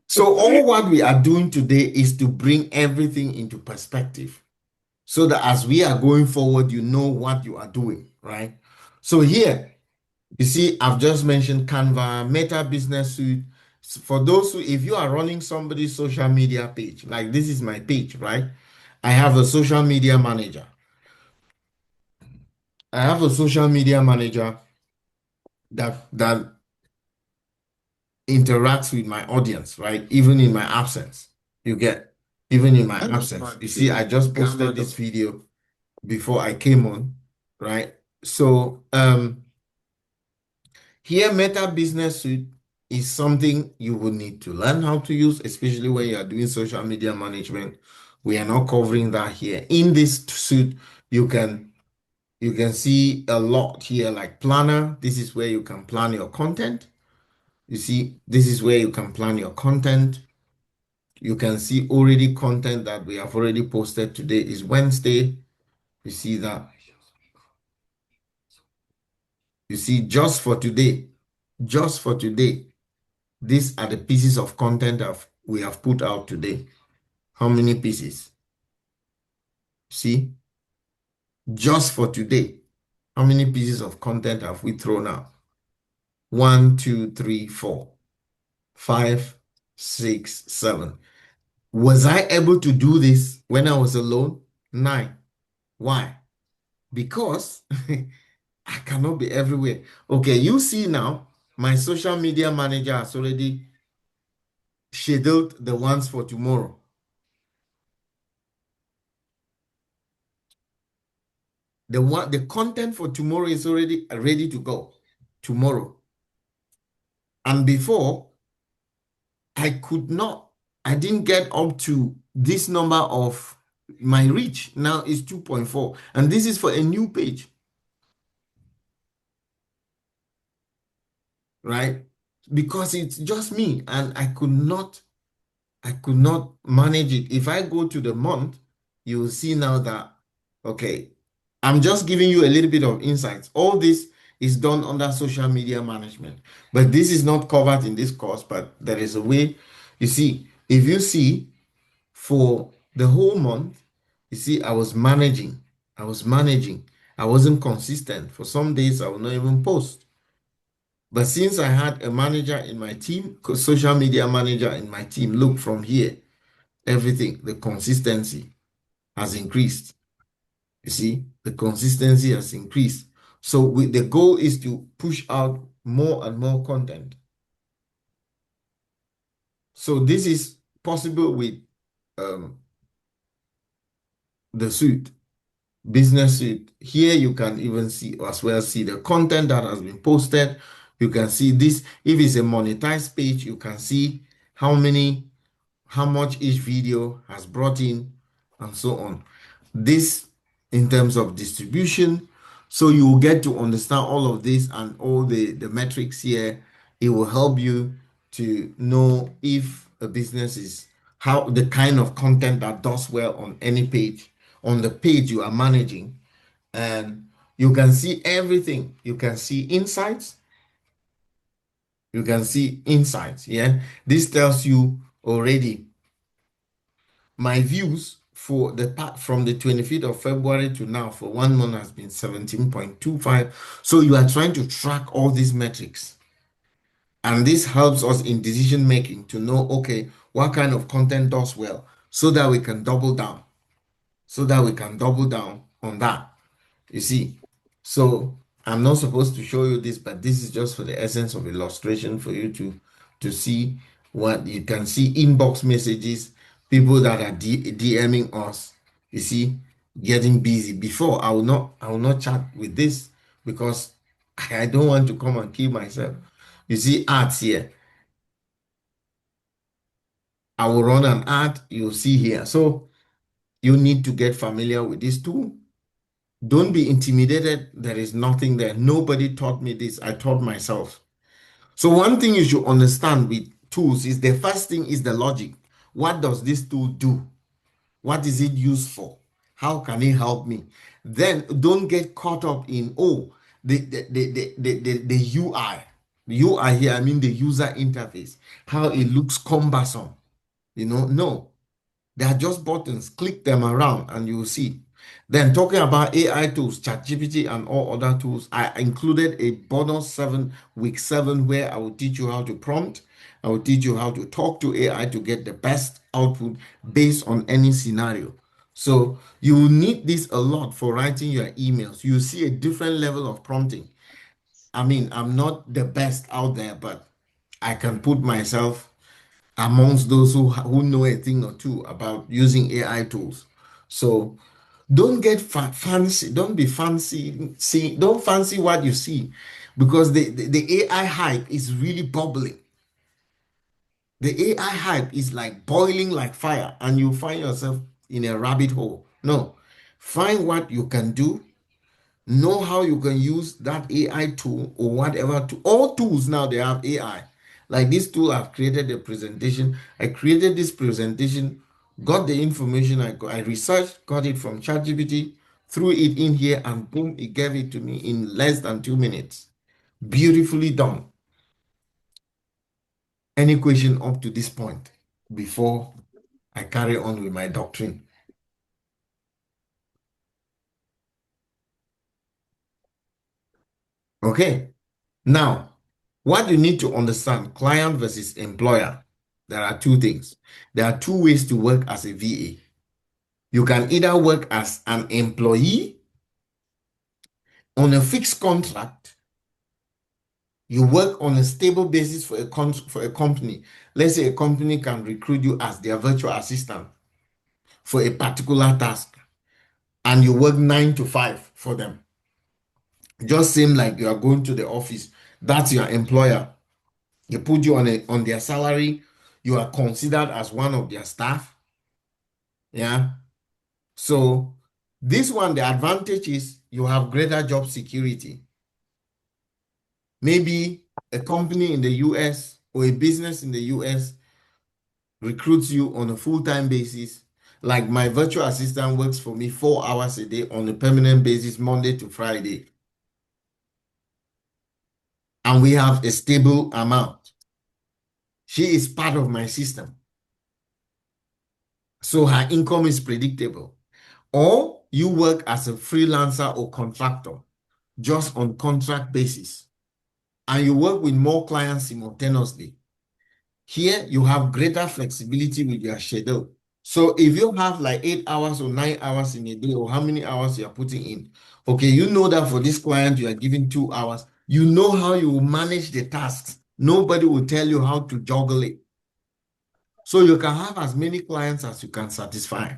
So all what we are doing today is to bring everything into perspective so that as we are going forward, you know what you are doing, right? So here, you see, I've just mentioned Canva, Meta Business Suite. For those who, if you are running somebody's social media page, like this is my page, right? I have a social media manager. I have a social media manager that interacts with my audience, right? Even in my absence, you get, even in my absence. You see, I just posted this video before I came on, right? So here, Meta Business Suite is something you will need to learn how to use, especially when you are doing social media management. We are not covering that here. In this suite, you can see a lot here, like planner. This is where you can plan your content. You see, this is where you can plan your content. You can see already content that we have already posted. Today is Wednesday. You see that. You see, just for today, these are the pieces of content that we have put out today. How many pieces? See, just for today, how many pieces of content have we thrown out? 1, 2, 3, 4, 5, 6, 7. Was I able to do this when I was alone? 9. Why? Because I cannot be everywhere. Okay, you see now, my social media manager has already scheduled the ones for tomorrow. The content for tomorrow is already ready to go tomorrow. And before, I didn't get up to this number of my reach. Now it's 2.4. And this is for a new page. Right? Because it's just me and I could not manage it. If I go to the month, you will see now that, okay, I'm just giving you a little bit of insights. All this is done under social media management, but this is not covered in this course, but there is a way. You see, if you see for the whole month, you see, I was managing. I wasn't consistent. For some days, I will not even post. But since I had a manager in my team, social media manager in my team, look from here, everything, the consistency has increased. You see, the consistency has increased. So the goal is to push out more and more content. So this is possible with the suite, business suite. Here you can even see as well see the content that has been posted. You can see this. If it's a monetized page, you can see how much each video has brought in and so on. This in terms of distribution. So you will get to understand all of this and all the metrics here. It will help you to know if a business is how the kind of content that does well on any page, on the page you are managing. And you can see everything. You can see insights. You can see insights. Yeah. This tells you already my views for the part from the 25th of February to now for 1 month has been 17.25. So you are trying to track all these metrics. And this helps us in decision making to know, okay, what kind of content does well so that we can double down. So that we can double down on that. You see, so I'm not supposed to show you this, but this is just for the essence of illustration for you to see what you can see inbox messages, people that are DMing us, you see, getting busy. Before I will not chat with this because I don't want to come and kill myself. You see ads here. I will run an ad, you'll see here. So you need to get familiar with this tool. Don't be intimidated. There is nothing there. Nobody taught me this. I taught myself. So one thing you should understand with tools is the first thing is the logic. What does this tool do? What is it used for? How can it help me? Then don't get caught up in, oh, the UI. The UI here, I mean the user interface, how it looks cumbersome. No. They are just buttons. Click them around and you will see. Then talking about AI tools, ChatGPT and all other tools, I included a bonus week 7 where I will teach you how to prompt. I will teach you how to talk to AI to get the best output based on any scenario. So you will need this a lot for writing your emails. You see a different level of prompting. I mean, I'm not the best out there, but I can put myself amongst those who know a thing or two about using AI tools. So don't get fancy. Don't be fancy. Don't fancy what you see because the AI hype is really bubbling. The AI hype is like boiling like fire, and you find yourself in a rabbit hole. No, find what you can do, know how you can use that AI tool or whatever. All tools now they have AI. Like this tool, I've created a presentation. I created this presentation, got the information I researched, got it from ChatGPT, threw it in here, and boom, it gave it to me in less than 2 minutes. Beautifully done. Any question up to this point before I carry on with my doctrine? Okay. Now, what you need to understand, client versus employer, there are two things. There are two ways to work as a VA. You can either work as an employee on a fixed contract. You work on a stable basis for a company. Let's say a company can recruit you as their virtual assistant for a particular task, and you work 9 to 5 for them. Just seem like you are going to the office. That's your employer. They put you on their salary. You are considered as one of their staff. Yeah. So this one, the advantage is you have greater job security. Maybe a company in the US or a business in the US recruits you on a full-time basis. Like my virtual assistant works for me 4 hours a day on a permanent basis, Monday to Friday. And we have a stable amount. She is part of my system. So her income is predictable. Or you work as a freelancer or contractor, just on contract basis, and you work with more clients simultaneously. Here, you have greater flexibility with your schedule. So if you have like 8 hours or 9 hours in a day, or how many hours you are putting in, okay, you know that for this client, you are giving 2 hours. You know how you will manage the tasks. Nobody will tell you how to juggle it. So you can have as many clients as you can satisfy.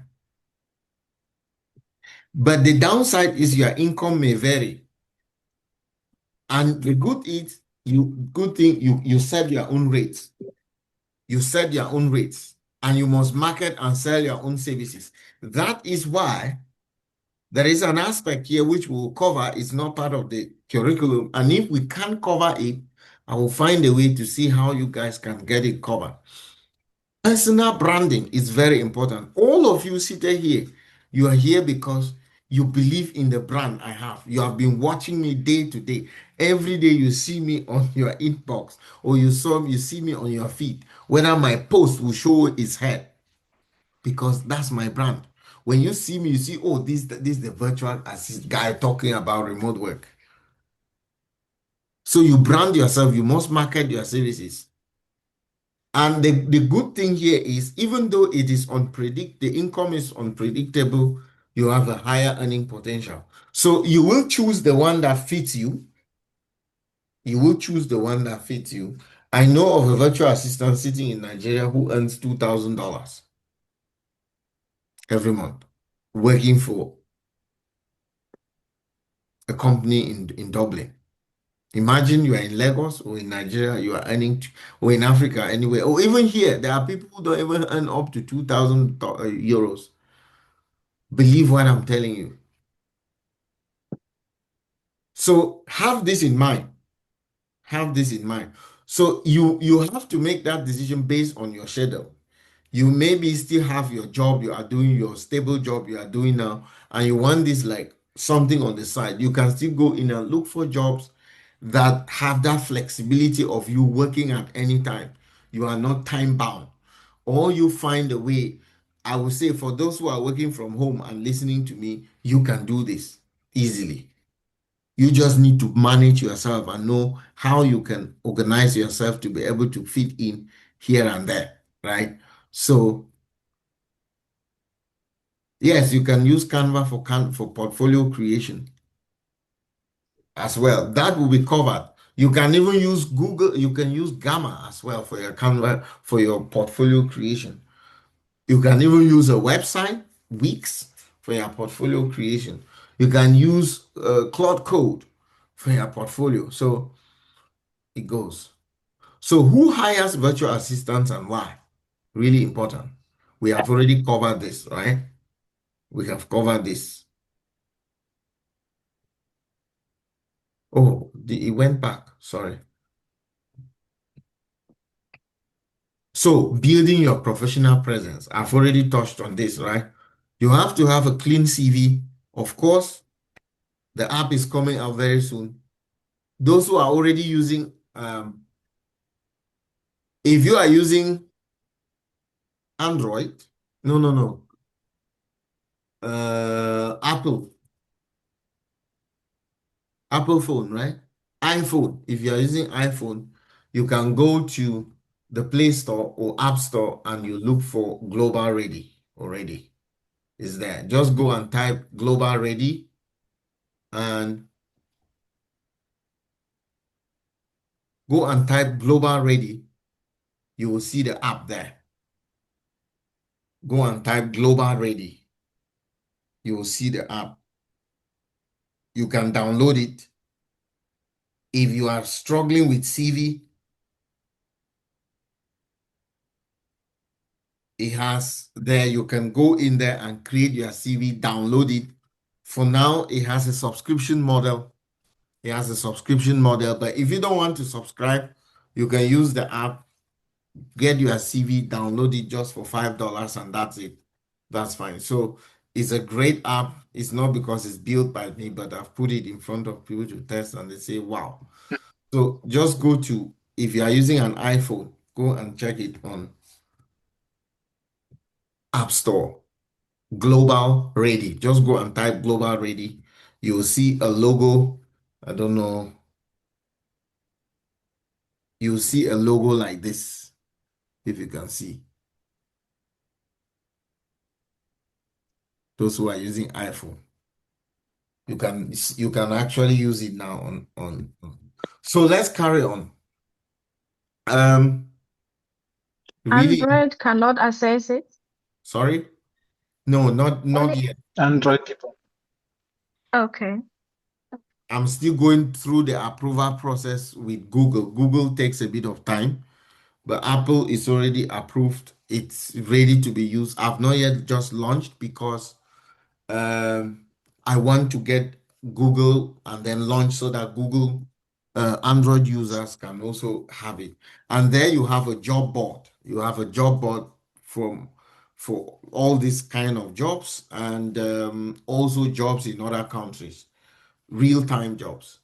But the downside is your income may vary. And the good is you set your own rates. You set your own rates, and you must market and sell your own services. That is why there is an aspect here which we'll cover. It's not part of the curriculum. And if we can't cover it, I will find a way to see how you guys can get it covered. Personal branding is very important. All of you seated here, you are here because you believe in the brand I have. You have been watching me day to day. Every day you see me on your inbox, or you see me on your feed, whether my post will show its head, because that's my brand. When you see me, you see, oh, this is the virtual assist guy talking about remote work. So you brand yourself, you must market your services. And the good thing here is, even though it is the income is unpredictable, you have a higher earning potential. So you will choose the one that fits you. You will choose the one that fits you. I know of a virtual assistant sitting in Nigeria who earns $2,000 every month, working for a company in Dublin. Imagine you are in Lagos or in Nigeria, you are earning, or in Africa anywhere, or even here, there are people who don't even earn up to 2,000 euros. Believe what I'm telling you. So have this in mind. Have this in mind. So you have to make that decision based on your schedule. You maybe still have your job, you are doing your stable job you are doing now, and you want this like something on the side. You can still go in and look for jobs that have that flexibility of you working at any time. You are not time bound. Or you find a way. I would say for those who are working from home and listening to me, you can do this easily. You just need to manage yourself and know how you can organize yourself to be able to fit in here and there, right? So, yes, you can use Canva for portfolio creation as well. That will be covered. You can even use Google, you can use Gamma as well for your Canva, for your portfolio creation. You can even use a website, Wix, for your portfolio creation. You can use Cloud Code for your portfolio. So it goes. So who hires virtual assistants and why? Really important. We have already covered this, right? We have covered this. Oh, it went back. Sorry. So building your professional presence. I've already touched on this, right? You have to have a clean CV. Of course, the app is coming out very soon. Those who are already using, if you are using Android, no, Apple phone, right? iPhone. If you are using iPhone, you can go to the Play Store or App Store and you look for Global Ready already. Is there. Just go and type Global Ready and go and type Global Ready. You will see the app there. Go and type Global Ready. You will see the app. You can download it. If you are struggling with CV, it has there. You can go in there and create your CV, download it. For now, it has a subscription model. It has a subscription model, but if you don't want to subscribe, you can use the app, get your CV, download it just for $5, and that's it. That's fine. So it's a great app. It's not because it's built by me, but I've put it in front of people to test and they say, wow. So just go to, if you are using an iPhone, go and check it on App Store. Global Ready. Just go and type Global Ready. You will see a logo. I don't know. You'll see a logo like this, if you can see. Those who are using iPhone. You can actually use it now on. So let's carry on. Really, Android cannot access it. sorry? No, not Only yet. Android people. okay. I'm still going through the approval process with Google. Google takes a bit of time, but Apple is already approved. It's ready to be used. I've not yet just launched because I want to get Google and then launch so that Google Android users can also have it. And there you have a job board. You have a job board from for all these kind of jobs and also jobs in other countries, real-time jobs.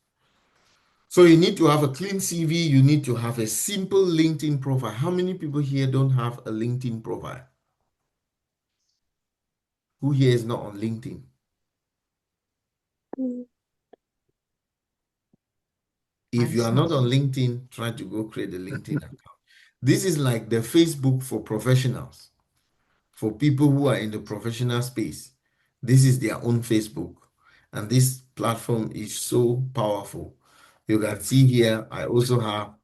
So you need to have a clean CV. You need to have a simple LinkedIn profile. How many people here don't have a LinkedIn profile? Who here is not on LinkedIn? Mm. If you are Myself. not on LinkedIn, try to go create a LinkedIn account. This is like the Facebook for professionals, for people who are in the professional space. This is their own Facebook. And this platform is so powerful. You can see here, I also have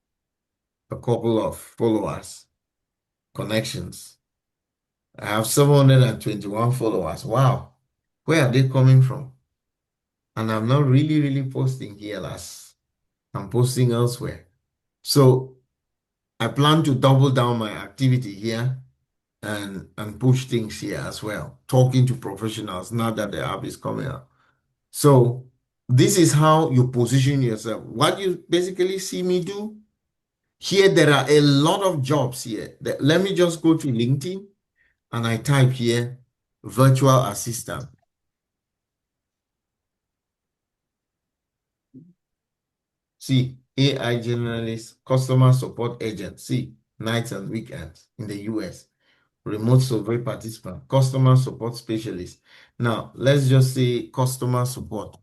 a couple of followers, connections. I have 721 followers. Wow. Where are they coming from? And I'm not really posting here as I'm posting elsewhere. So I plan to double down my activity here and push things here as well, talking to professionals now that the app is coming out. So this is how you position yourself. What you basically see me do here, there are a lot of jobs here. Let me just go to LinkedIn and I type here virtual assistant. See, AI generalist, customer support agent. See, nights and weekends in the US. Remote survey participant, customer support specialist. Now, let's just say customer support.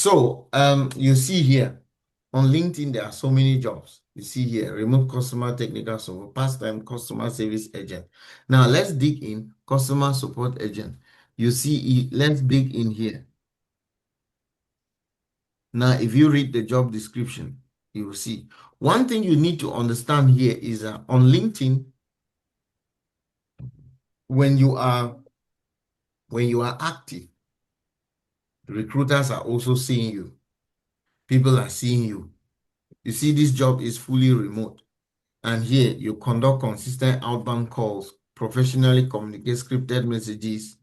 So you see here on LinkedIn, there are so many jobs. You see here, remote customer technical support, past-time customer service agent. Now let's dig in customer support agent. You see, let's dig in here. Now, if you read the job description, you will see. One thing you need to understand here is that on LinkedIn, when you are active, recruiters are also seeing you. People are seeing you. You see, this job is fully remote. And here you conduct consistent outbound calls, professionally communicate scripted messages,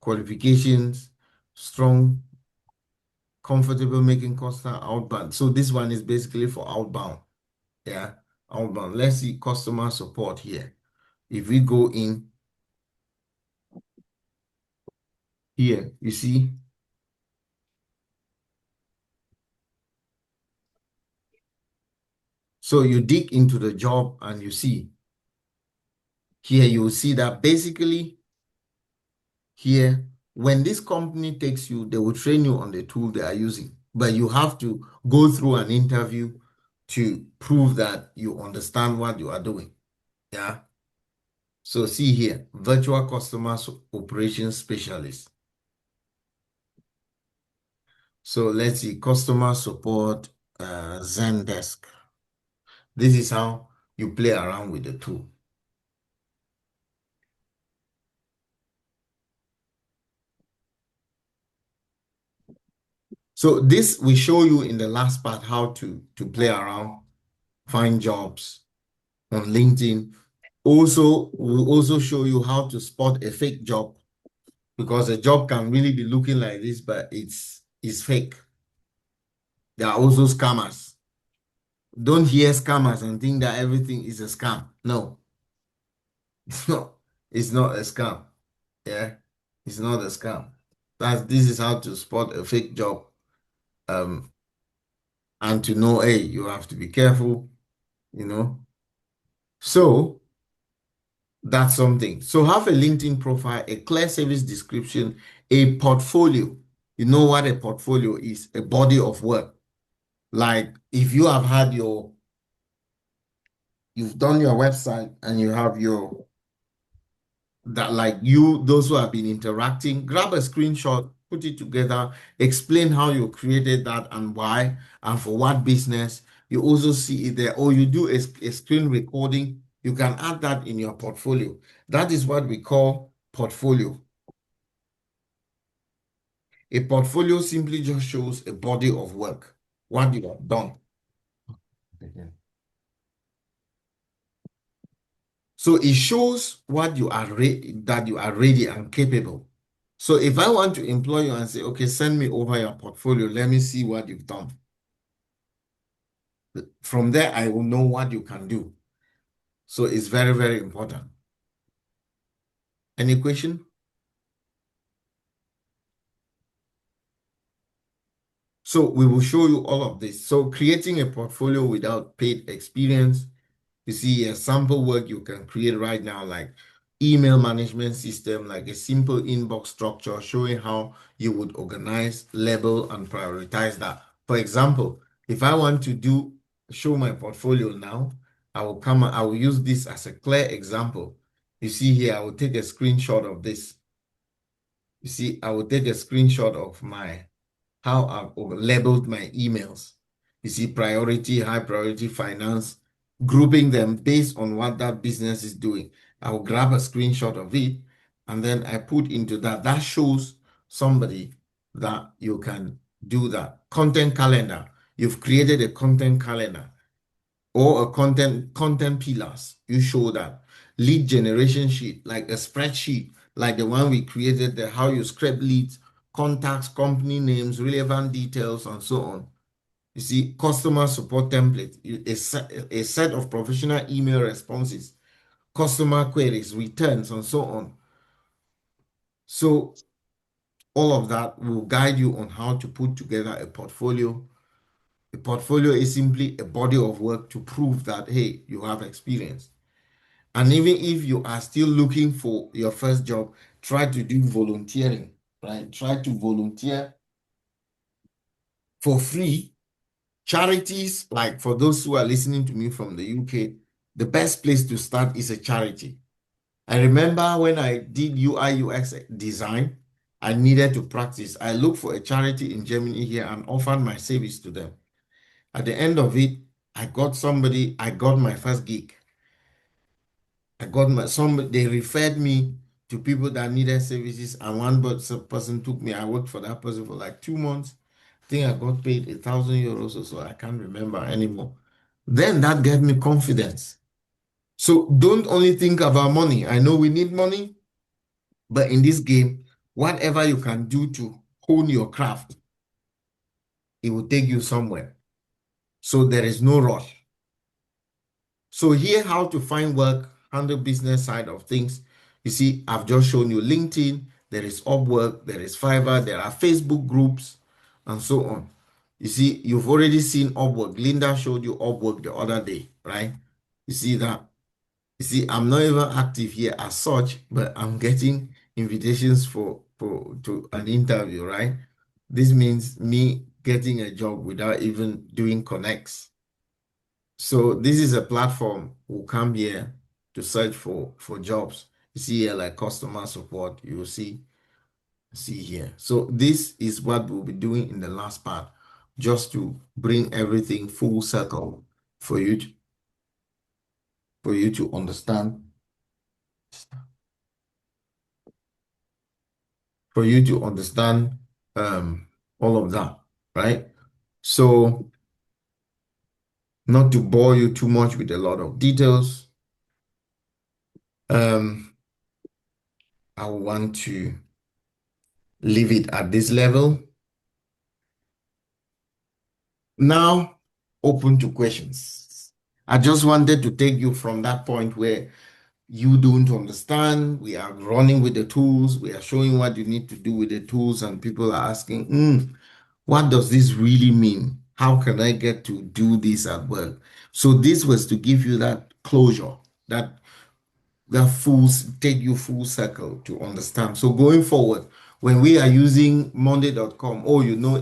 qualifications, strong, comfortable making customer outbound. So this one is basically for outbound. Yeah, outbound. Let's see customer support here. If we go in here, you see, so you dig into the job and you see, here you will see that basically here, when this company takes you, they will train you on the tool they are using, but you have to go through an interview to prove that you understand what you are doing. Yeah. So see here, virtual customer operations specialist. So let's see, customer support, Zendesk. This is how you play around with the tool. So this will show you in the last part how to play around, find jobs on LinkedIn. Also, we'll also show you how to spot a fake job, because a job can really be looking like this, but it's fake. There are also scammers. Don't hear scammers and think that everything is a scam. No, it's not. It's not a scam. Yeah, it's not a scam. This is how to spot a fake job. And to know, hey, you have to be careful, you know. So that's something. So have a LinkedIn profile, a clear service description, a portfolio. You know what a portfolio is? A body of work. Like if you have had you've done your website and you have those who have been interacting, grab a screenshot, put it together, explain how you created that and why and for what business. You also see it there, or you do a screen recording. You can add that in your portfolio. That is what we call portfolio. A portfolio simply just shows a body of work, what you have done. So it shows what you are that you are ready and capable. So if I want to employ you and say, okay, send me over your portfolio, let me see what you've done. From there, I will know what you can do. So it's very, very important. Any question? So we will show you all of this. So creating a portfolio without paid experience. You see a sample work you can create right now, like email management system, like a simple inbox structure showing how you would organize, label, and prioritize that. For example, if I want to show my portfolio now, I will use this as a clear example. You see here, I will take a screenshot of this. You see, I will take a screenshot of how I've labeled my emails. You see, priority, high priority, finance, grouping them based on what that business is doing. I will grab a screenshot of it and then I put into that. That shows somebody that you can do that. Content calendar. You've created a content calendar or a content pillars. You show that. Lead generation sheet, like a spreadsheet, like the one we created, how you scrape leads, contacts, company names, relevant details, and so on. You see, customer support template, a set of professional email responses, customer queries, returns, and so on. So all of that will guide you on how to put together a portfolio. A portfolio is simply a body of work to prove that, hey, you have experience. And even if you are still looking for your first job, try to do volunteering, right? Try to volunteer for free. Charities, like for those who are listening to me from the UK, the best place to start is a charity. I remember when I did UI UX design, I needed to practice. I looked for a charity in Germany here and offered my service to them. At the end of it, I got my first gig. They referred me to people that needed services, and one person took me. I worked for that person for like 2 months. I think I got paid 1,000 euros or so. I can't remember anymore. Then that gave me confidence. So don't only think about money. I know we need money, but in this game, whatever you can do to hone your craft, it will take you somewhere. So there is no rush. So here, how to find work, handle business side of things. You see, I've just shown you LinkedIn, there is Upwork, there is Fiverr, there are Facebook groups, and so on. You see, you've already seen Upwork. Linda showed you Upwork the other day, right? You see that? You see, I'm not even active here as such, but I'm getting invitations to an interview, right? This means me getting a job without even doing connects. So this is a platform who come here to search for jobs. You see here like customer support, you will see here. So this is what we'll be doing in the last part, just to bring everything full circle for you to understand, all of that, right? So not to bore you too much with a lot of details, I want to leave it at this level. Now, open to questions. I just wanted to take you from that point where you don't understand. We are running with the tools. We are showing what you need to do with the tools, and people are asking, what does this really mean? How can I get to do this at work? So this was to give you that closure, that take you full circle to understand. So going forward, when we are using monday.com,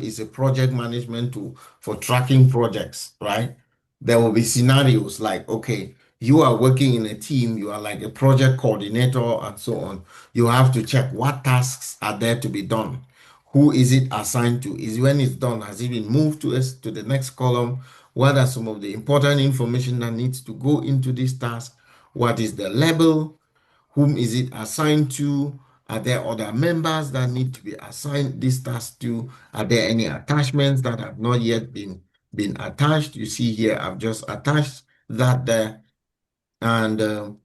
it's a project management tool for tracking projects, right? There will be scenarios like, okay, you are working in a team, you are like a project coordinator and so on. You have to check what tasks are there to be done. Who is it assigned to? When it's done, has it been moved to the next column? What are some of the important information that needs to go into this task? What is the label? Whom is it assigned to? Are there other members that need to be assigned this task to? Are there any attachments that have not yet been attached? You see here, I've just attached that there. And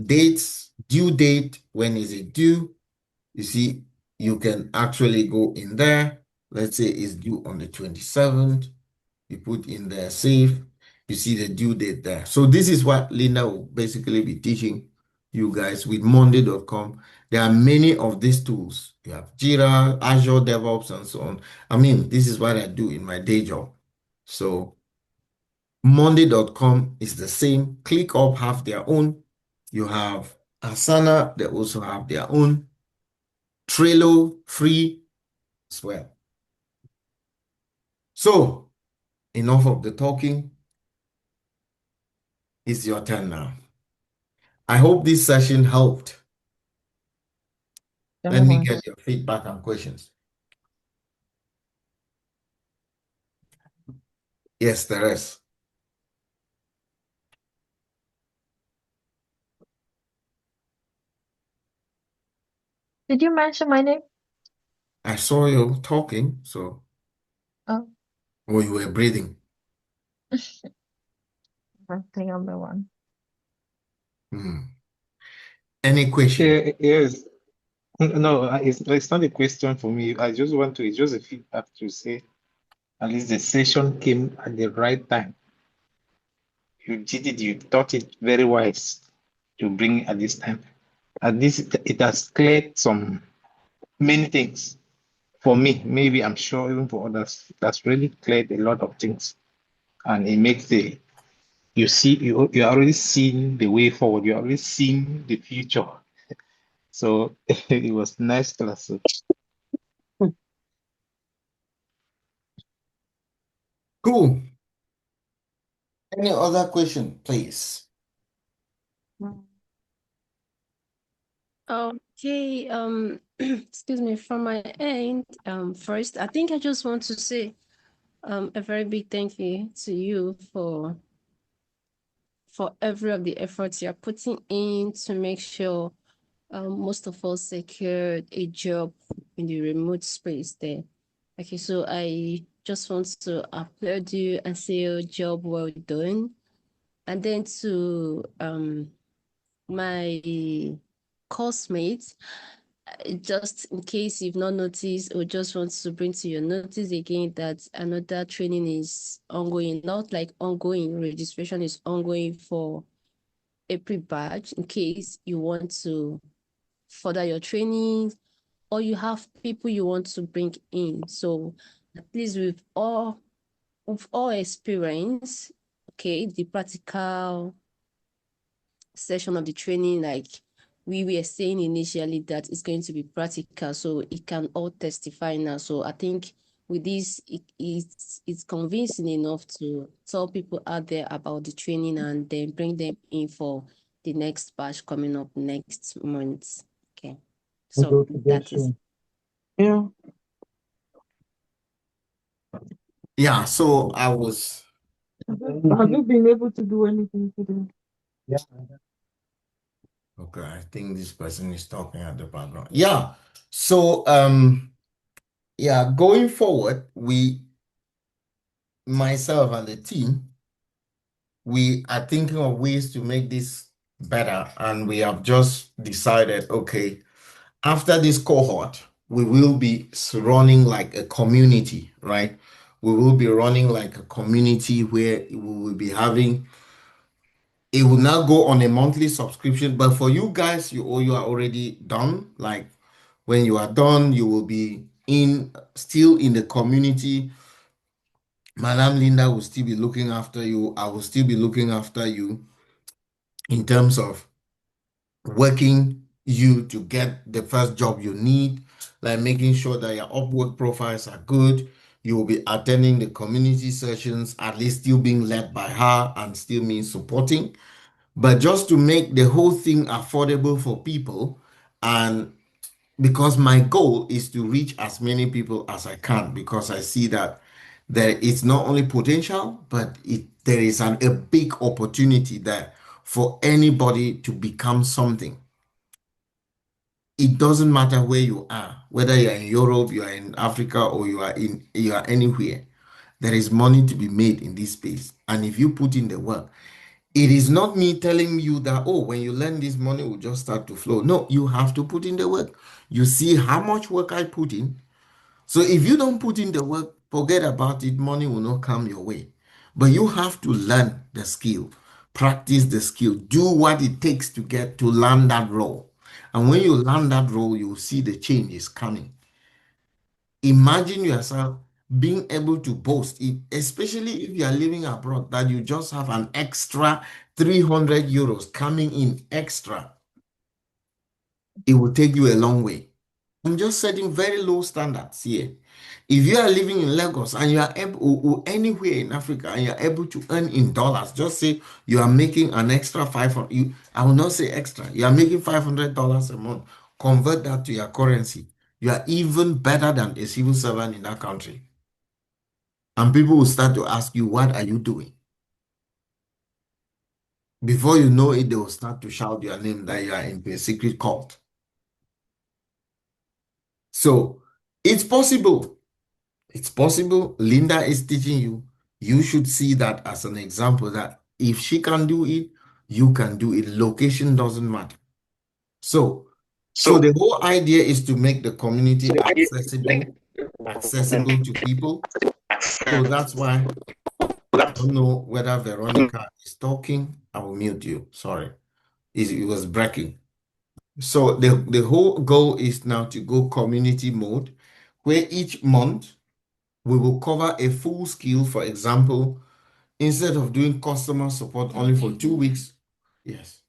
dates, due date, when is it due? You see, you can actually go in there. Let's say it's due on the 27th. You put in there save. You see the due date there. So this is what Linda will basically be teaching you guys with monday.com. There are many of these tools. You have Jira, Azure DevOps, and so on. I mean, this is what I do in my day job. So monday.com is the same. ClickUp have their own. You have Asana, they also have their own. Trello, free as well. So enough of the talking. It's your turn now. I hope this session helped. Let me get your feedback and questions. Yes, there is. Did you mention my name? I saw you talking, so. Oh. Or you were breathing. I think I'm the one. Any question? Yes. No, it's not a question for me. I just want to, it's just a feedback to say, at least the session came at the right time. You did it, you thought it very wise to bring it at this time. At least it has cleared many things for me. Maybe I'm sure even for others, that's really cleared a lot of things. And it makes you're already seeing the way forward, you're already seeing the future. So it was nice class. Cool. Any other question, please? Okay, excuse me, from my end, first, I think I just want to say a very big thank you to you for every of the efforts you're putting in to make sure most of us secured a job in the remote space there. Okay, so I just want to applaud you and say your job well done. And then to my course mates, just in case you've not noticed, or just want to bring to your notice again that another training is ongoing, not like ongoing, registration is ongoing for April batch in case you want to further your training or you have people you want to bring in. So at least with all experience, okay, the practical session of the training, like we were saying initially that it's going to be practical, so it can all testify now. So I think with this, it's convincing enough to tell people out there about the training and then bring them in for the next batch coming up next month. Okay, so that is Yeah. Yeah, so I was Have you been able to do anything today? Yeah. okay. I think this person is talking at the background. Yeah. So yeah, going forward, myself and the team, we are thinking of ways to make this better, and we have just decided, okay, after this cohort, we will be running like a community, right? We will be running like a community where we will be having, it will now go on a monthly subscription. But for you guys, you are already done. Like when you are done, you will be still in the community. Madam Linda will still be looking after you. I will still be looking after you in terms of working you to get the first job you need, like making sure that your Upwork profiles are good. You will be attending the community sessions, at least still being led by her and still me supporting. But just to make the whole thing affordable for people, and because my goal is to reach as many people as I can, because I see that there is not only potential, but there is a big opportunity there for anybody to become something. It doesn't matter where you are, whether you are in Europe, you are in Africa, or you are anywhere. There is money to be made in this space. And if you put in the work, it is not me telling you that, oh, when you learn this, money will just start to flow. No, you have to put in the work. You see how much work I put in. So if you don't put in the work, forget about it. Money will not come your way. But you have to learn the skill, practice the skill, do what it takes to get to learn that role. And when you learn that role, you will see the changes coming. Imagine yourself being able to boast, especially if you are living abroad, that you just have an extra 300 euros coming in extra. It will take you a long way. I'm just setting very low standards here. If you are living in Lagos and you are able, or anywhere in Africa, and you're able to earn in dollars, just say you are making an extra 500. I will not say extra. You are making $500 a month. Convert that to your currency. You are even better than a civil servant in that country. And people will start to ask you, what are you doing? Before you know it, they will start to shout your name that you are in a secret cult. So it's possible. It's possible. Linda is teaching you. You should see that as an example that if she can do it, you can do it. Location doesn't matter. So the whole idea is to make the community accessible to people. So that's why I don't know whether Veronica is talking. I will mute you. Sorry. It was breaking. So the whole goal is now to go community mode, where each month we will cover a full skill. For example, instead of doing customer support only for 2 weeks. Yes.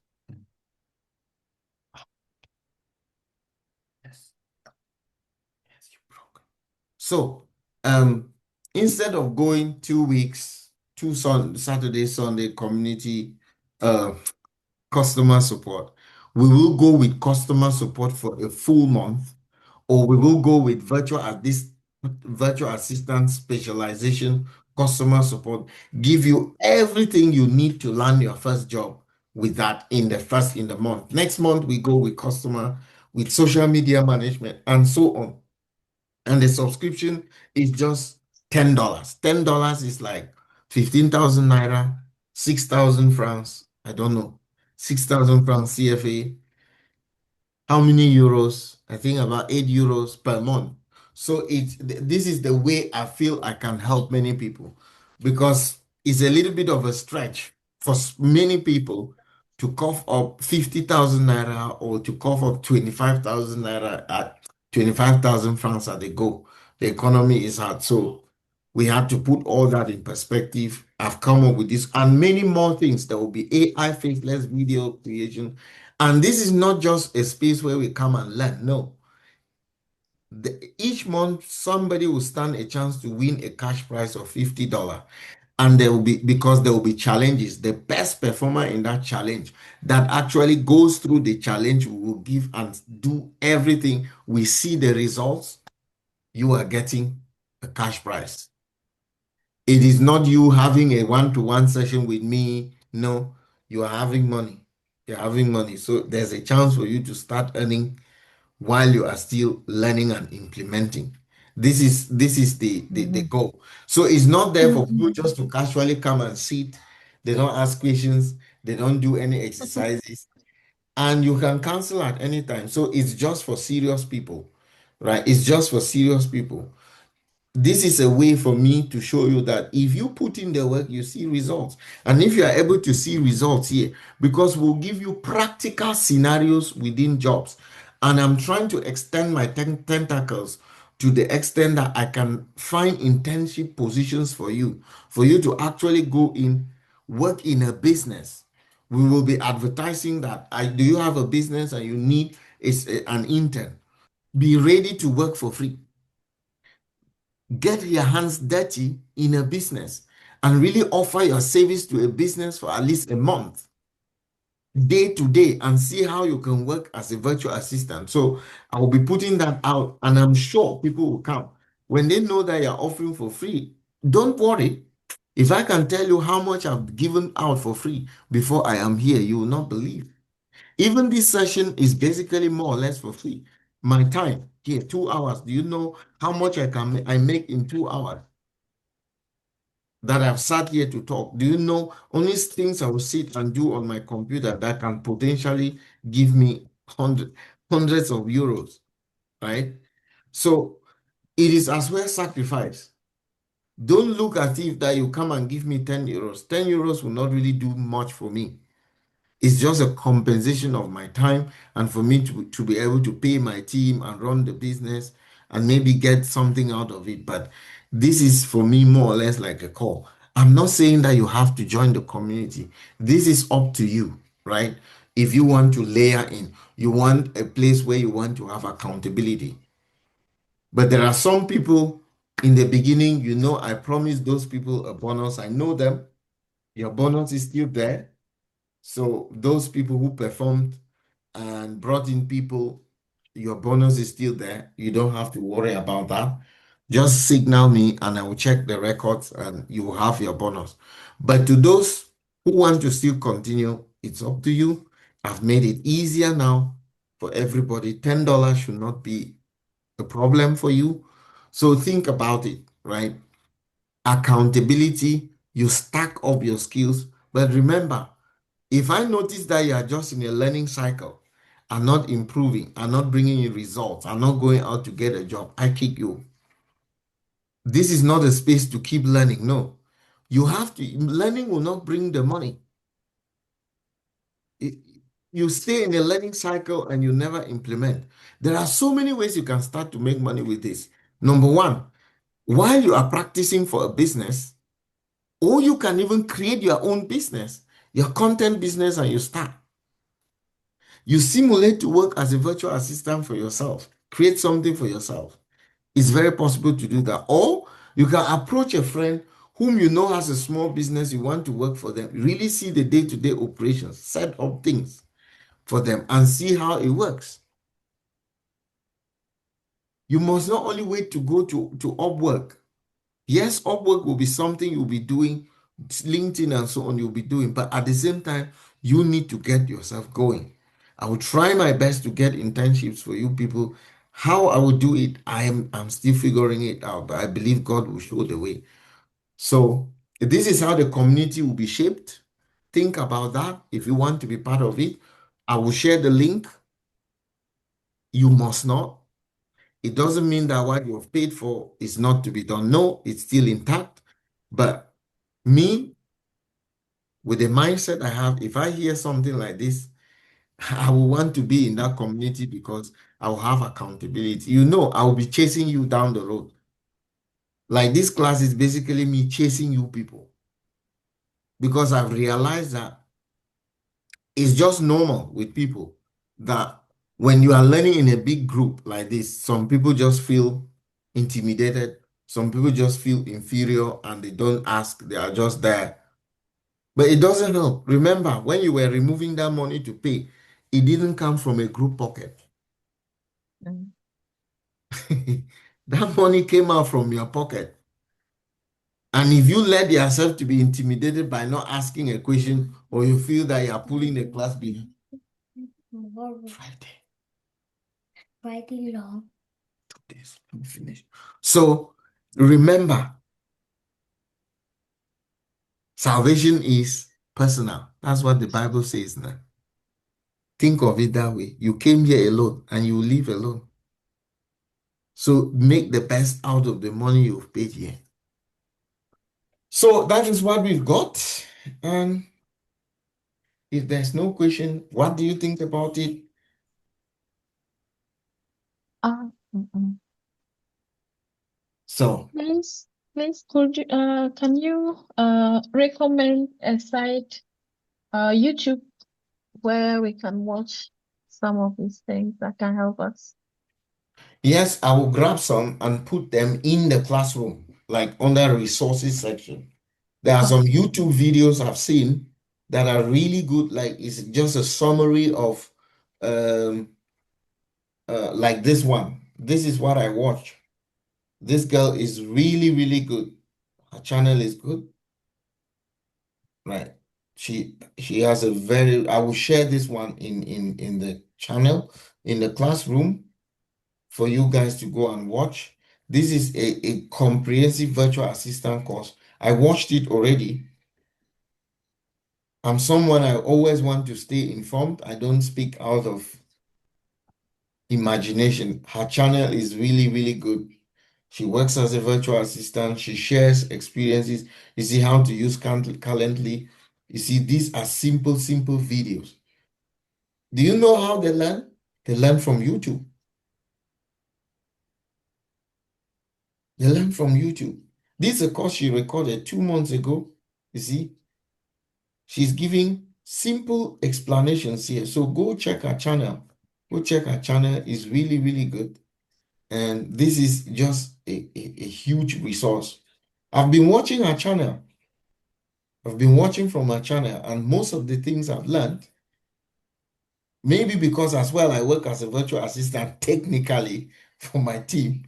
Yes. Yes, you broke. So instead of going 2 weeks, Saturday, Sunday community uh, customer support, we will go with customer support for a full month, or we will go with virtual assistant specialization customer support, give you everything you need to land your first job with that in the month. Next month, we go with social media management and so on. And the subscription is just $10. $10 is like 15,000 naira, 6,000 francs. I don't know. 6,000 francs CFA. How many euros? I think about 8 euros per month. So this is the way I feel I can help many people, because it's a little bit of a stretch for many people to cough up 50,000 naira or to cough up 25,000 naira at 25,000 francs at a go. The economy is hard. So we had to put all that in perspective. I've come up with this and many more things. There will be AI faceless video creation. And this is not just a space where we come and learn. No. Each month, somebody will stand a chance to win a cash prize of $50. And because there will be challenges. The best performer in that challenge that actually goes through the challenge, we will give and do everything. We see the results. You are getting a cash prize. It is not you having a one-to-one session with me. No, you are having money. You're having money. So there's a chance for you to start earning while you are still learning and implementing. This is the goal. So it's not there for people just to casually come and sit. They don't ask questions. They don't do any exercises. And you can cancel at any time. So it's just for serious people, right? It's just for serious people. This is a way for me to show you that if you put in the work, you see results. And if you are able to see results here, because we'll give you practical scenarios within jobs. And I'm trying to extend my tentacles to the extent that I can find internship positions for you to actually go in, work in a business. We will be advertising that. Do you have a business and you need an intern? Be ready to work for free. Get your hands dirty in a business and really offer your service to a business for at least a month, day to day, and see how you can work as a virtual assistant. So I will be putting that out, and I'm sure people will come. When they know that you're offering for free, don't worry. If I can tell you how much I've given out for free before I am here, you will not believe. Even this session is basically more or less for free. My time here, 2 hours. Do you know how much I make in 2 hours that I've sat here to talk? Do you know only things I will sit and do on my computer that can potentially give me hundreds of euros, right? So it is as well sacrifice. Don't look at it that you come and give me 10 euros. 10 euros will not really do much for me. It's just a compensation of my time and for me to be able to pay my team and run the business and maybe get something out of it. But this is for me more or less like a call. I'm not saying that you have to join the community. This is up to you, right? If you want to layer in, you want a place where you want to have accountability. But there are some people in the beginning, I promised those people a bonus. I know them. Your bonus is still there. So those people who performed and brought in people, your bonus is still there. You don't have to worry about that. Just signal me and I will check the records and you will have your bonus. But to those who want to still continue, it's up to you. I've made it easier now for everybody. $10 should not be a problem for you. So think about it, right? Accountability, you stack up your skills. But remember, if I notice that you are just in a learning cycle and not improving, and not bringing you results, and not going out to get a job, I kick you. This is not a space to keep learning. No, learning will not bring the money. You stay in a learning cycle and you never implement. There are so many ways you can start to make money with this. Number one, while you are practicing for a business, or you can even create your own business, your content business, and you start. You simulate to work as a virtual assistant for yourself. Create something for yourself. It's very possible to do that. Or You can approach a friend whom you know has a small business, you want to work for them, really see the day-to-day operations, set up things for them and see how it works. You must not only wait to go to Upwork. Yes, Upwork will be something you'll be doing, LinkedIn and so on, you'll be doing, but at the same time, you need to get yourself going. I will try my best to get internships for you people. How I will do it, I'm still figuring it out, but I believe God will show the way. So this is how the community will be shaped. Think about that if you want to be part of it. I will share the link. You must not. It doesn't mean that what you have paid for is not to be done. No, it's still intact. But me, with the mindset I have, if I hear something like this, I will want to be in that community because I will have accountability. You know, I will be chasing you down the road. Like this class is basically me chasing you people because I've realized that it's just normal with people that when you are learning in a big group like this, some people just feel intimidated. Some people just feel inferior and they don't ask, they are just there. But it doesn't help. Remember, when you were removing that money to pay, it didn't come from a group pocket. Mm. That money came out from your pocket. And if you let yourself to be intimidated by not asking a question or you feel that you are pulling the class behind, Friday. Friday long. This I'm finished. So remember, salvation is personal. That's what the Bible says now. Think of it that way. You came here alone and you will leave alone. So make the best out of the money you've paid here. So that is what we've got. And if there's no question, what do you think about it? Mm-mm. So Please, can you recommend a site, YouTube, where we can watch some of these things that can help us? yes, I will grab some and put them in the classroom, like under resources section. There are some YouTube videos I've seen that are really good. Like it's just a summary of um like this one. This is what I watch. This girl is really, really good. Her channel is good. Right. She has a very I will share this one in the channel in the classroom for you guys to go and watch. This is a comprehensive virtual assistant course. I watched it already. I'm someone I always want to stay informed. I don't speak out of imagination. Her channel is really, really good. She works as a virtual assistant. She shares experiences. You see how to use Calendly. You see, these are simple, simple videos. Do you know how they learn? They learn from YouTube. They learn from YouTube. This is a course she recorded 2 months ago. You see, she's giving simple explanations here. So go check her channel. Go check her channel. It's really, really good. And this is just a huge resource. I've been watching her channel. I've been watching from her channel, and most of the things I've learned, maybe because as well I work as a virtual assistant technically for my team.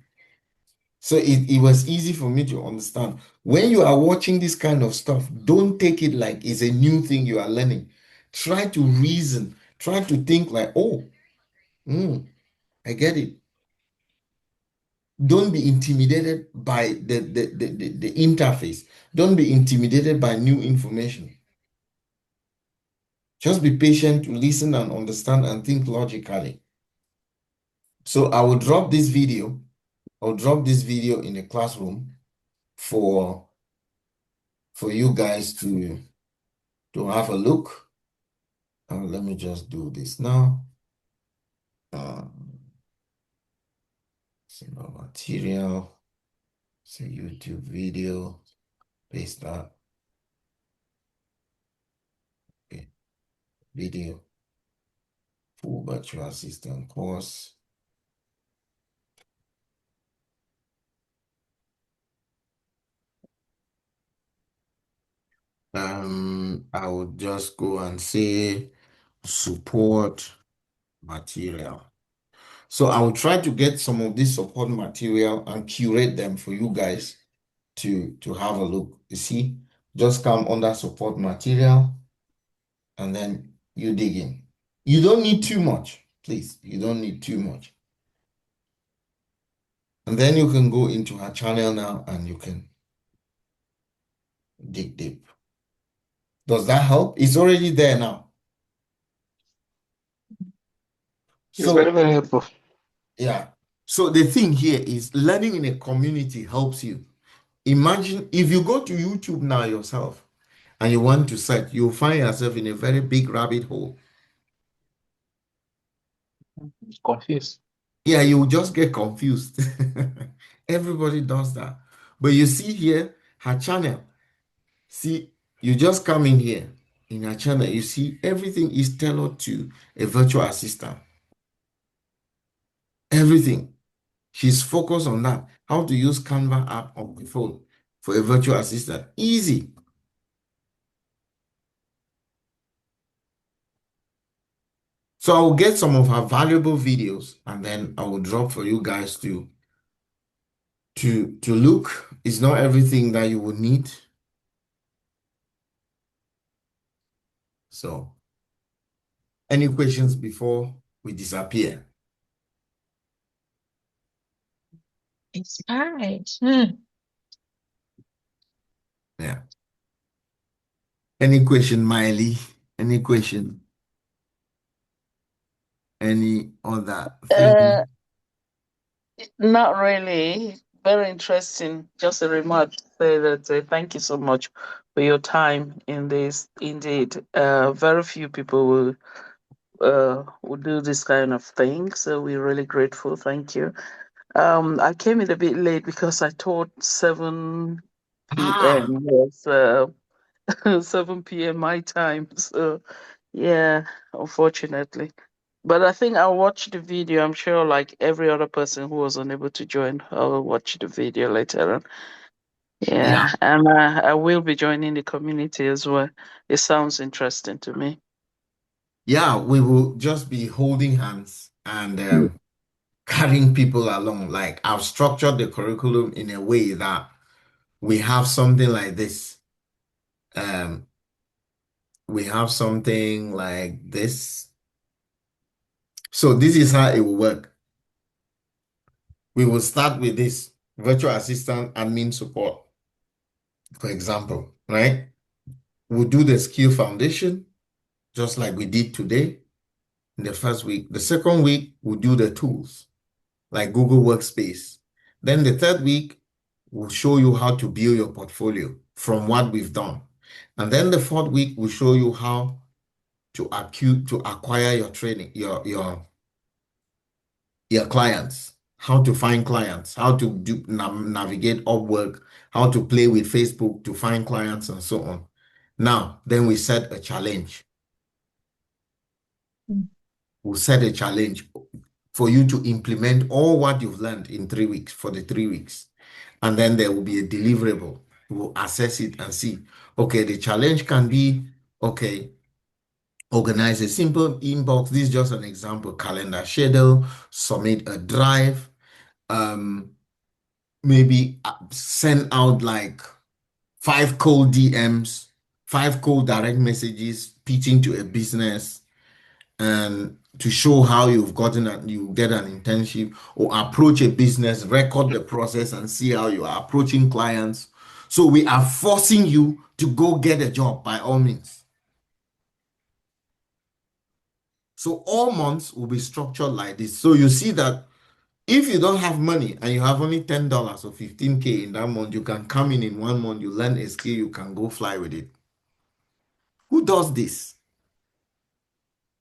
So it was easy for me to understand. When you are watching this kind of stuff, don't take it like it's a new thing you are learning. Try to reason. Try to think like, oh, I get it. Don't be intimidated by the interface. Don't be intimidated by new information. Just be patient to listen and understand and think logically. So I will drop this video. I'll drop this video in the classroom for you guys to have a look. Let me just do this now. Material. It's a YouTube video. Paste that. Okay. Video. Full virtual assistant course. 。I would just go and say support material. So I will try to get some of this support material and curate them for you guys to have a look. You see, just come under support material and then you dig in. You don't need too much, please. You don't need too much. And then you can go into her channel now and you can dig deep. Does that help? It's already there now. It's very, So, very helpful. yeah. So the thing here is learning in a community helps you. Imagine if you go to YouTube now yourself and you want to search, you'll find yourself in a very big rabbit hole. Confused. Yeah, you'll just get confused. Everybody does that. But you see here, her channel. See, you just come in here in her channel, you see everything is tailored to a virtual assistant. Everything. She's focused on that. How to use Canva app on the phone for a virtual assistant. Easy. So I will get some of her valuable videos and then I will drop for you guys to look. It's not everything that you would need. So any questions before we disappear? It's right. Yeah. Any question, Miley? Any question? Any other thing? Not really. Very interesting. Just a remark to say that thank you so much for your time in this. Indeed, very few people will do this kind of thing. So we're really grateful. Thank you. I came in a bit late because I thought 7 p.m. Ah, was 7 p.m. my time. So yeah, unfortunately. But I think I'll watch the video. I'm sure, like every other person who was unable to join, I'll watch the video later on. yeah. Yeah, and I will be joining the community as well. It sounds interesting to me. Yeah, we will just be holding hands and carrying people along. Like I've structured the curriculum in a way that we have something like this. Um, we have something like this. So this is how it will work. We will start with this virtual assistant admin support, for example, right? We'll do the skill foundation, just like we did today in the first week. The second week, we'll do the tools, like Google Workspace. Then the third week, we'll show you how to build your portfolio from what we've done. And then the fourth week, we'll show you how to acquire your training, your clients, how to find clients, how to navigate Upwork, how to play with Facebook to find clients and so on. Now, then we set a challenge. We'll set a challenge for you to implement all what you've learned in 3 weeks for the 3 weeks. And then there will be a deliverable. We'll assess it and see, okay, the challenge can be, okay, organize a simple inbox. This is just an example, calendar schedule, submit a drive, maybe send out like 5 cold DMs, 5 cold direct messages, pitching to a business, and to show how you get an internship, or approach a business, record the process and see how you are approaching clients. So we are forcing you to go get a job by all means. So all months will be structured like this. So you see that if you don't have money and you have only $10 or 15K in that month, you can come in 1 month, you learn a skill, you can go fly with it. Who does this?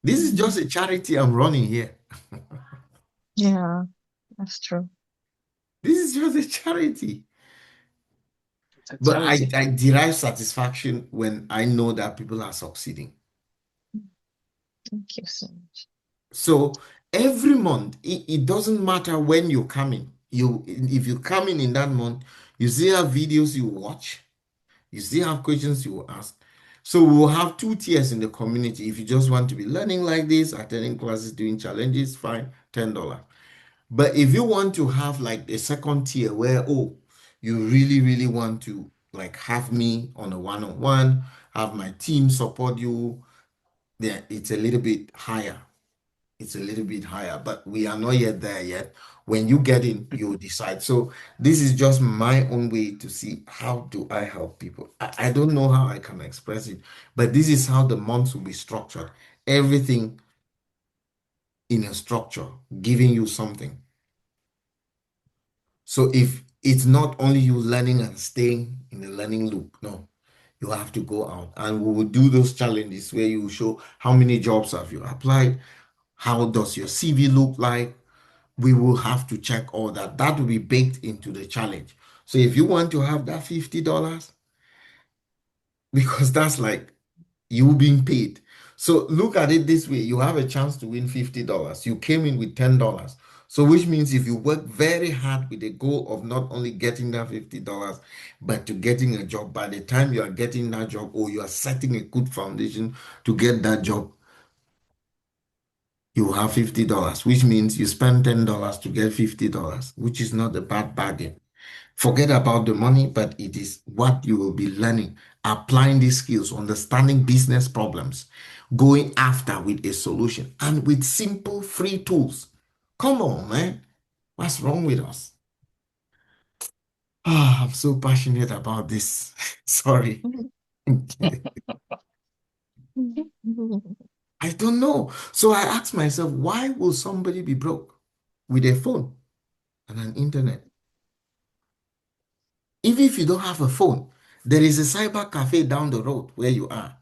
This is just a charity I'm running here. Yeah, that's true. This is just a charity. It's a But I charity. derive satisfaction when I know that people are succeeding. Thank you so much. So every month, it doesn't matter when you come in. If you come in that month, you still have videos you watch, you still have questions you will ask. So we'll have two tiers in the community. If you just want to be learning like this, attending classes, doing challenges, fine, $10. But if you want to have like a second tier where, oh, you really, really want to like have me on a one-on-one, have my team support you, then it's a little bit higher. It's a little bit higher, but we are not yet there yet. When you get in, you'll decide. So this is just my own way to see how do I help people. I don't know how I can express it, but this is how the months will be structured. Everything in a structure, giving you something. So if it's not only you learning and staying in the learning loop, no, you have to go out and we will do those challenges where you show how many jobs have you applied, how does your CV look like. We will have to check all that. That will be baked into the challenge. So if you want to have that $50, because that's like you being paid. So look at it this way. You have a chance to win $50. You came in with $10. So which means if you work very hard with the goal of not only getting that $50, but to getting a job, by the time you are getting that job or you are setting a good foundation to get that job, you have $50, which means you spend $10 to get $50, which is not a bad bargain. Forget about the money, but it is what you will be learning, applying these skills, understanding business problems, going after with a solution, and with simple free tools. Come on, man. What's wrong with us? Ah, I'm so passionate about this. Sorry. I don't know. So I asked myself, why will somebody be broke with a phone and an internet? Even if you don't have a phone, there is a cyber cafe down the road where you are.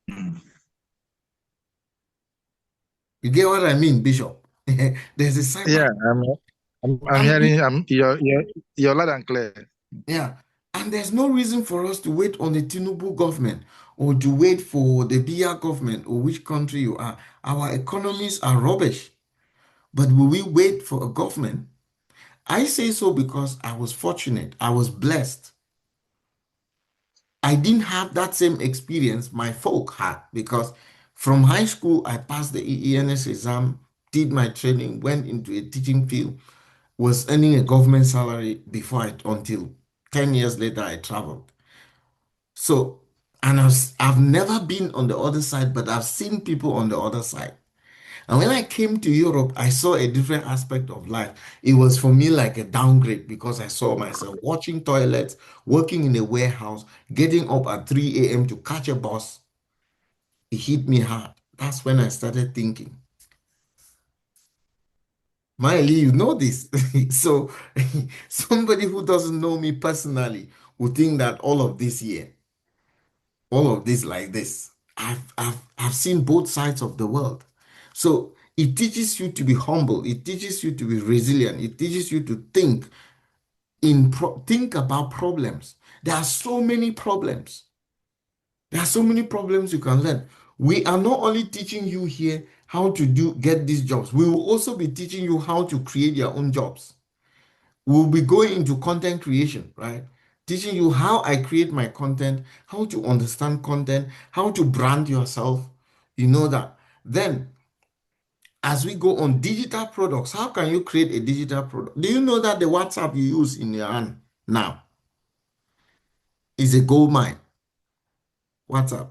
You get what I mean, Bishop? There's a cyber. Yeah, I'm hearing you're loud and clear. Yeah. And there's no reason for us to wait on the Tinubu government or to wait for the Biya government or which country you are. Our economies are rubbish. But will we wait for a government? I say so because I was fortunate. I was blessed. I didn't have that same experience my folk had because from high school, I passed the EENS exam, did my training, went into a teaching field, was earning a government salary until 10 years later, I traveled. So, and I've never been on the other side, but I've seen people on the other side. And when I came to Europe, I saw a different aspect of life. It was for me like a downgrade because I saw myself watching toilets, working in a warehouse, getting up at 3 a.m. to catch a bus. It hit me hard. That's when I started thinking. Miley, you know this. So somebody who doesn't know me personally would think that all of this here, all of this like this. I've seen both sides of the world. So it teaches you to be humble. It teaches you to be resilient. It teaches you to think think about problems. There are so many problems. There are so many problems you can learn. We are not only teaching you here how to get these jobs. We will also be teaching you how to create your own jobs. We'll be going into content creation, right? Teaching you how I create my content, how to understand content, how to brand yourself. You know that. Then, as we go on digital products, how can you create a digital product? Do you know that the WhatsApp you use in your hand now is a gold mine? WhatsApp.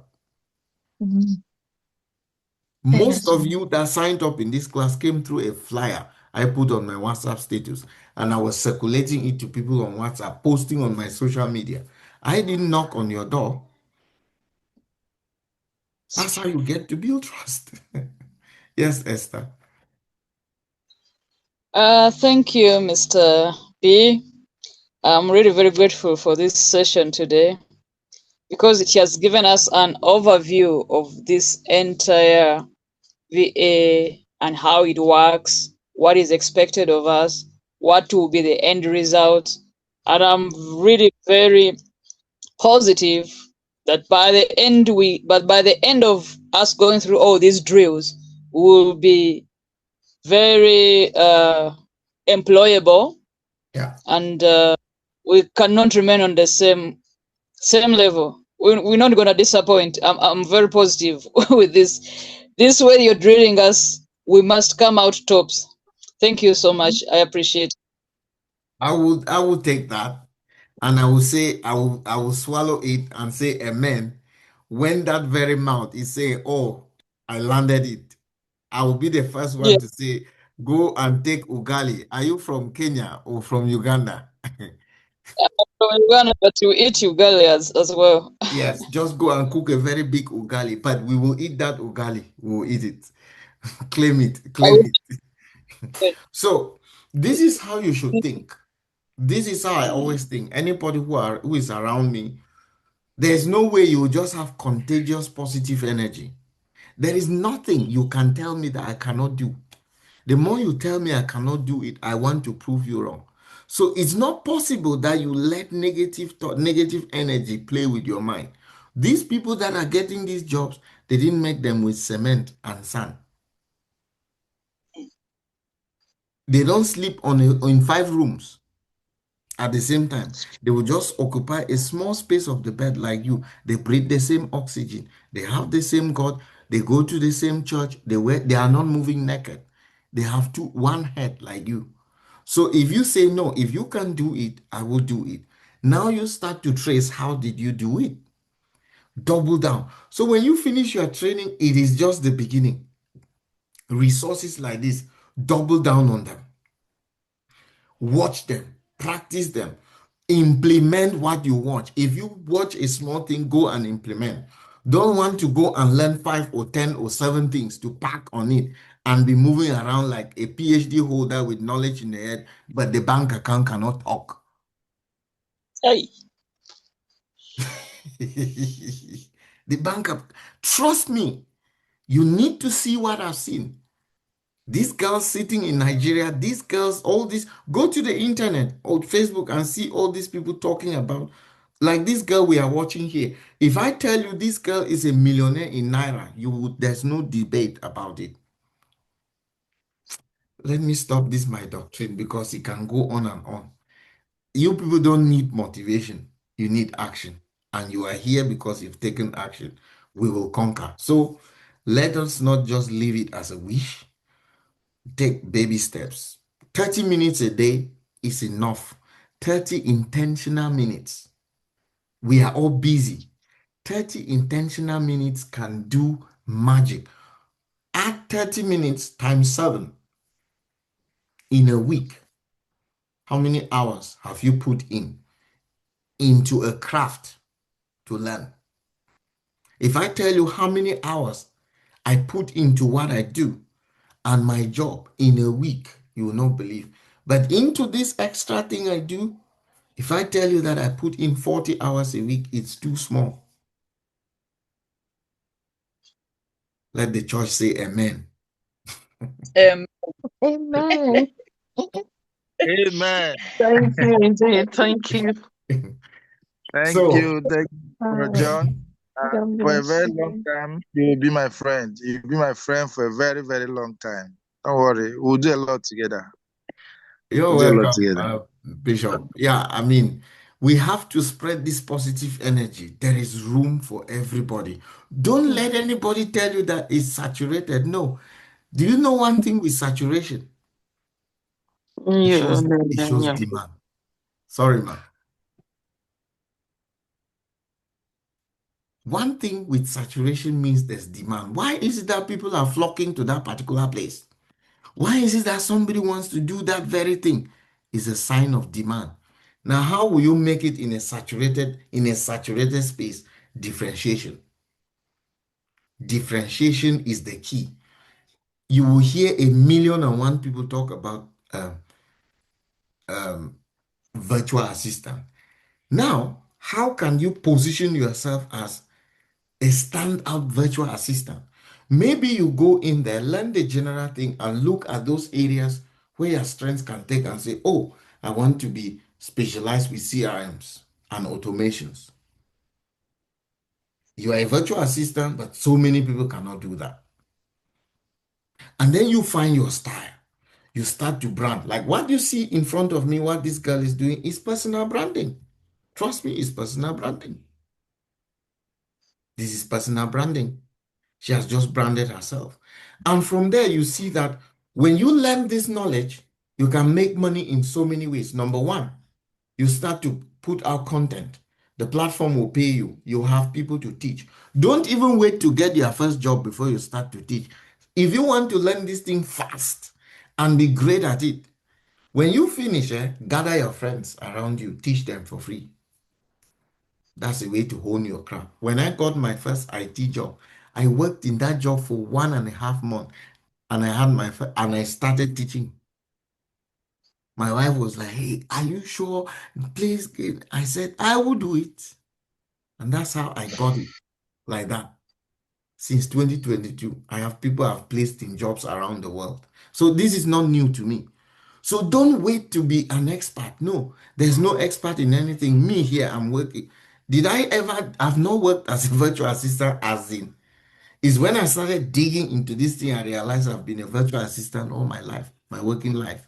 Most of you that signed up in this class came through a flyer I put on my WhatsApp status, and I was circulating it to people on WhatsApp, posting on my social media. I didn't knock on your door. That's how you get to build trust. Yes, Esther. Thank you, Mr. B. I'm really very grateful for this session today because it has given us an overview of this entire VA and how it works, what is expected of us, what will be the end result. And I'm really very positive that by the end of us going through all these drills, we will be very employable. Yeah. And we cannot remain on the same level we're not gonna disappoint. I'm very positive with this. This way you're drilling us, we must come out tops. Thank you so much. I appreciate. I will take that, and I will say I will swallow it and say amen when that very mouth is saying, "Oh, I landed it." I will be the first Yeah, one to say, "Go and take ugali." Are you from Kenya or from Uganda? from Uganda, but you eat ugali as well. Yes, just go and cook a very big ugali, but we will eat that ugali. We will eat it. Claim it, I claim will it. say, So this is how you should think. This is how I always think. Anybody who is around me, there's no way you will just have contagious positive energy. There is nothing you can tell me that I cannot do. The more you tell me I cannot do it, I want to prove you wrong. So it's not possible that you let negative thought, negative energy play with your mind. These people that are getting these jobs, they didn't make them with cement and sand. They don't sleep in 5 rooms at the same time. They will just occupy a small space of the bed like you. They breathe the same oxygen. They have the same God. They go to the same church. They are not moving naked. They have one head like you. So if you say no, if you can do it, I will do it. Now you start to trace how did you do it? Double down. So when you finish your training, it is just the beginning. Resources like this, double down on them. Watch them, practice them, implement what you watch. If you watch a small thing, go and implement. Don't want to go and learn 5 or 10 or 7 things to pack on it and be moving around like a PhD holder with knowledge in the head, but the bank account cannot talk. hey, The bank, trust me, you need to see what I've seen. These girls sitting in Nigeria, these girls, all this, go to the internet or Facebook and see all these people talking about, like this girl we are watching here. If I tell you this girl is a millionaire in Naira, there's no debate about it. Let me stop this, my doctrine, because it can go on and on. You people don't need motivation. You need action. And you are here because you've taken action. We will conquer. So let us not just leave it as a wish. Take baby steps. 30 minutes a day is enough. 30 intentional minutes. We are all busy. 30 intentional minutes can do magic. Add 30 minutes times 7 in a week. How many hours have you put into a craft to learn? If I tell you how many hours I put into what I do and my job in a week, you will not believe. But into this extra thing I do, if I tell you that I put in 40 hours a week, it's too small. Let the church say amen. Amen. Amen. Thank you indeed. Thank you. Thank So, you, Bro John. God For a bless very long you. time, you will be my friend. You'll be my friend for a very, very long time. Don't worry, we'll do a lot together. you're We'll do a lot welcome, together. Bishop. Yeah, I mean, we have to spread this positive energy. There is room for everybody. Don't let anybody tell you that it's saturated. No. Do you know one thing with saturation? It Yeah, shows it yeah, shows yeah. demand. Sorry, man. One thing with saturation means there's demand. Why is it that people are flocking to that particular place? Why is it that somebody wants to do that very thing? It's a sign of demand. Now, how will you make it in a saturated space? Differentiation. Differentiation is the key. You will hear 1,000,001 people talk about um, virtual assistant. Now, how can you position yourself as a standout virtual assistant? Maybe you go in there, learn the general thing, and look at those areas where your strengths can take and say, oh, I want to be specialized with CRMs and automations. You are a virtual assistant, but so many people cannot do that. And then you find your style. You start to brand. Like what you see in front of me, what this girl is doing is personal branding. Trust me, it's personal branding. This is personal branding. She has just branded herself. And from there, you see that when you learn this knowledge, you can make money in so many ways. Number one, you start to put out content. The platform will pay you. You have people to teach. Don't even wait to get your first job before you start to teach. If you want to learn this thing fast and be great at it, when you finish, gather your friends around you, teach them for free. That's a way to hone your craft. When I got my first IT job, I worked in that job for 1.5 months, and I started teaching. My wife was like, "Hey, are you sure? Please give." I said, "I will do it." And that's how I got it like that. Since 2022, I have people I've placed in jobs around the world. So this is not new to me. So don't wait to be an expert. No, there's no expert in anything. Me here, I'm working. I've not worked as a virtual assistant as in. It's when I started digging into this thing, I realized I've been a virtual assistant all my life, my working life.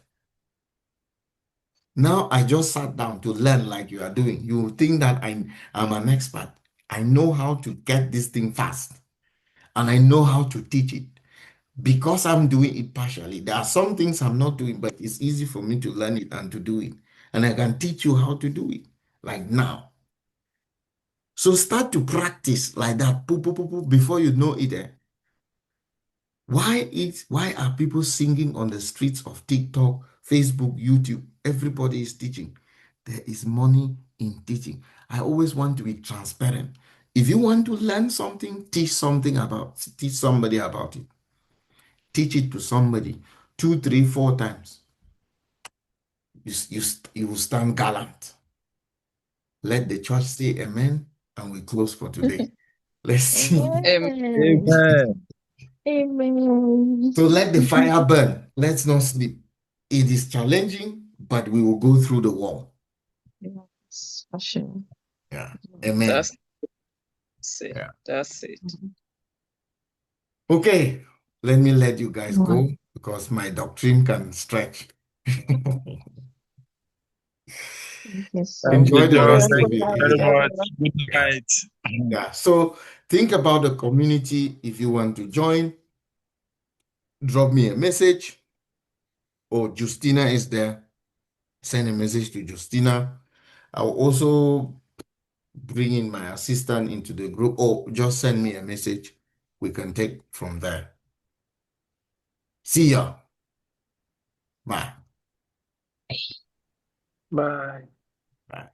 Now I just sat down to learn like you are doing. You think that I'm an expert. I know how to get this thing fast, and I know how to teach it because I'm doing it partially. There are some things I'm not doing, but it's easy for me to learn it and to do it. And I can teach you how to do it, like now. So start to practice like that, before you know it. Why are people singing on the streets of TikTok, Facebook, YouTube? Everybody is teaching. There is money in teaching. I always want to be transparent. If you want to learn something, teach somebody about it. Teach it to somebody 2, 3, 4 times. You will stand gallant. Let the church say amen, and we close for today. Let's see. Amen. Amen. Amen. So let the fire burn. Let's not sleep. It is challenging, but we will go through the wall. Yes, for sure. Yeah. Amen. That's it. Yeah. That's it. Okay. Let you guys go because my doctrine can stretch. Yes. Thank you, Enjoy the Joe. rest Thank of you your very evening. much. Good Yeah. night. Yeah. So think about the community. If you want to join, drop me a message. Or Justina is there. Send a message to Justina. I'll also bring in my assistant into the group, or just send me a message. We can take from there. See ya. Bye. Bye. Bye.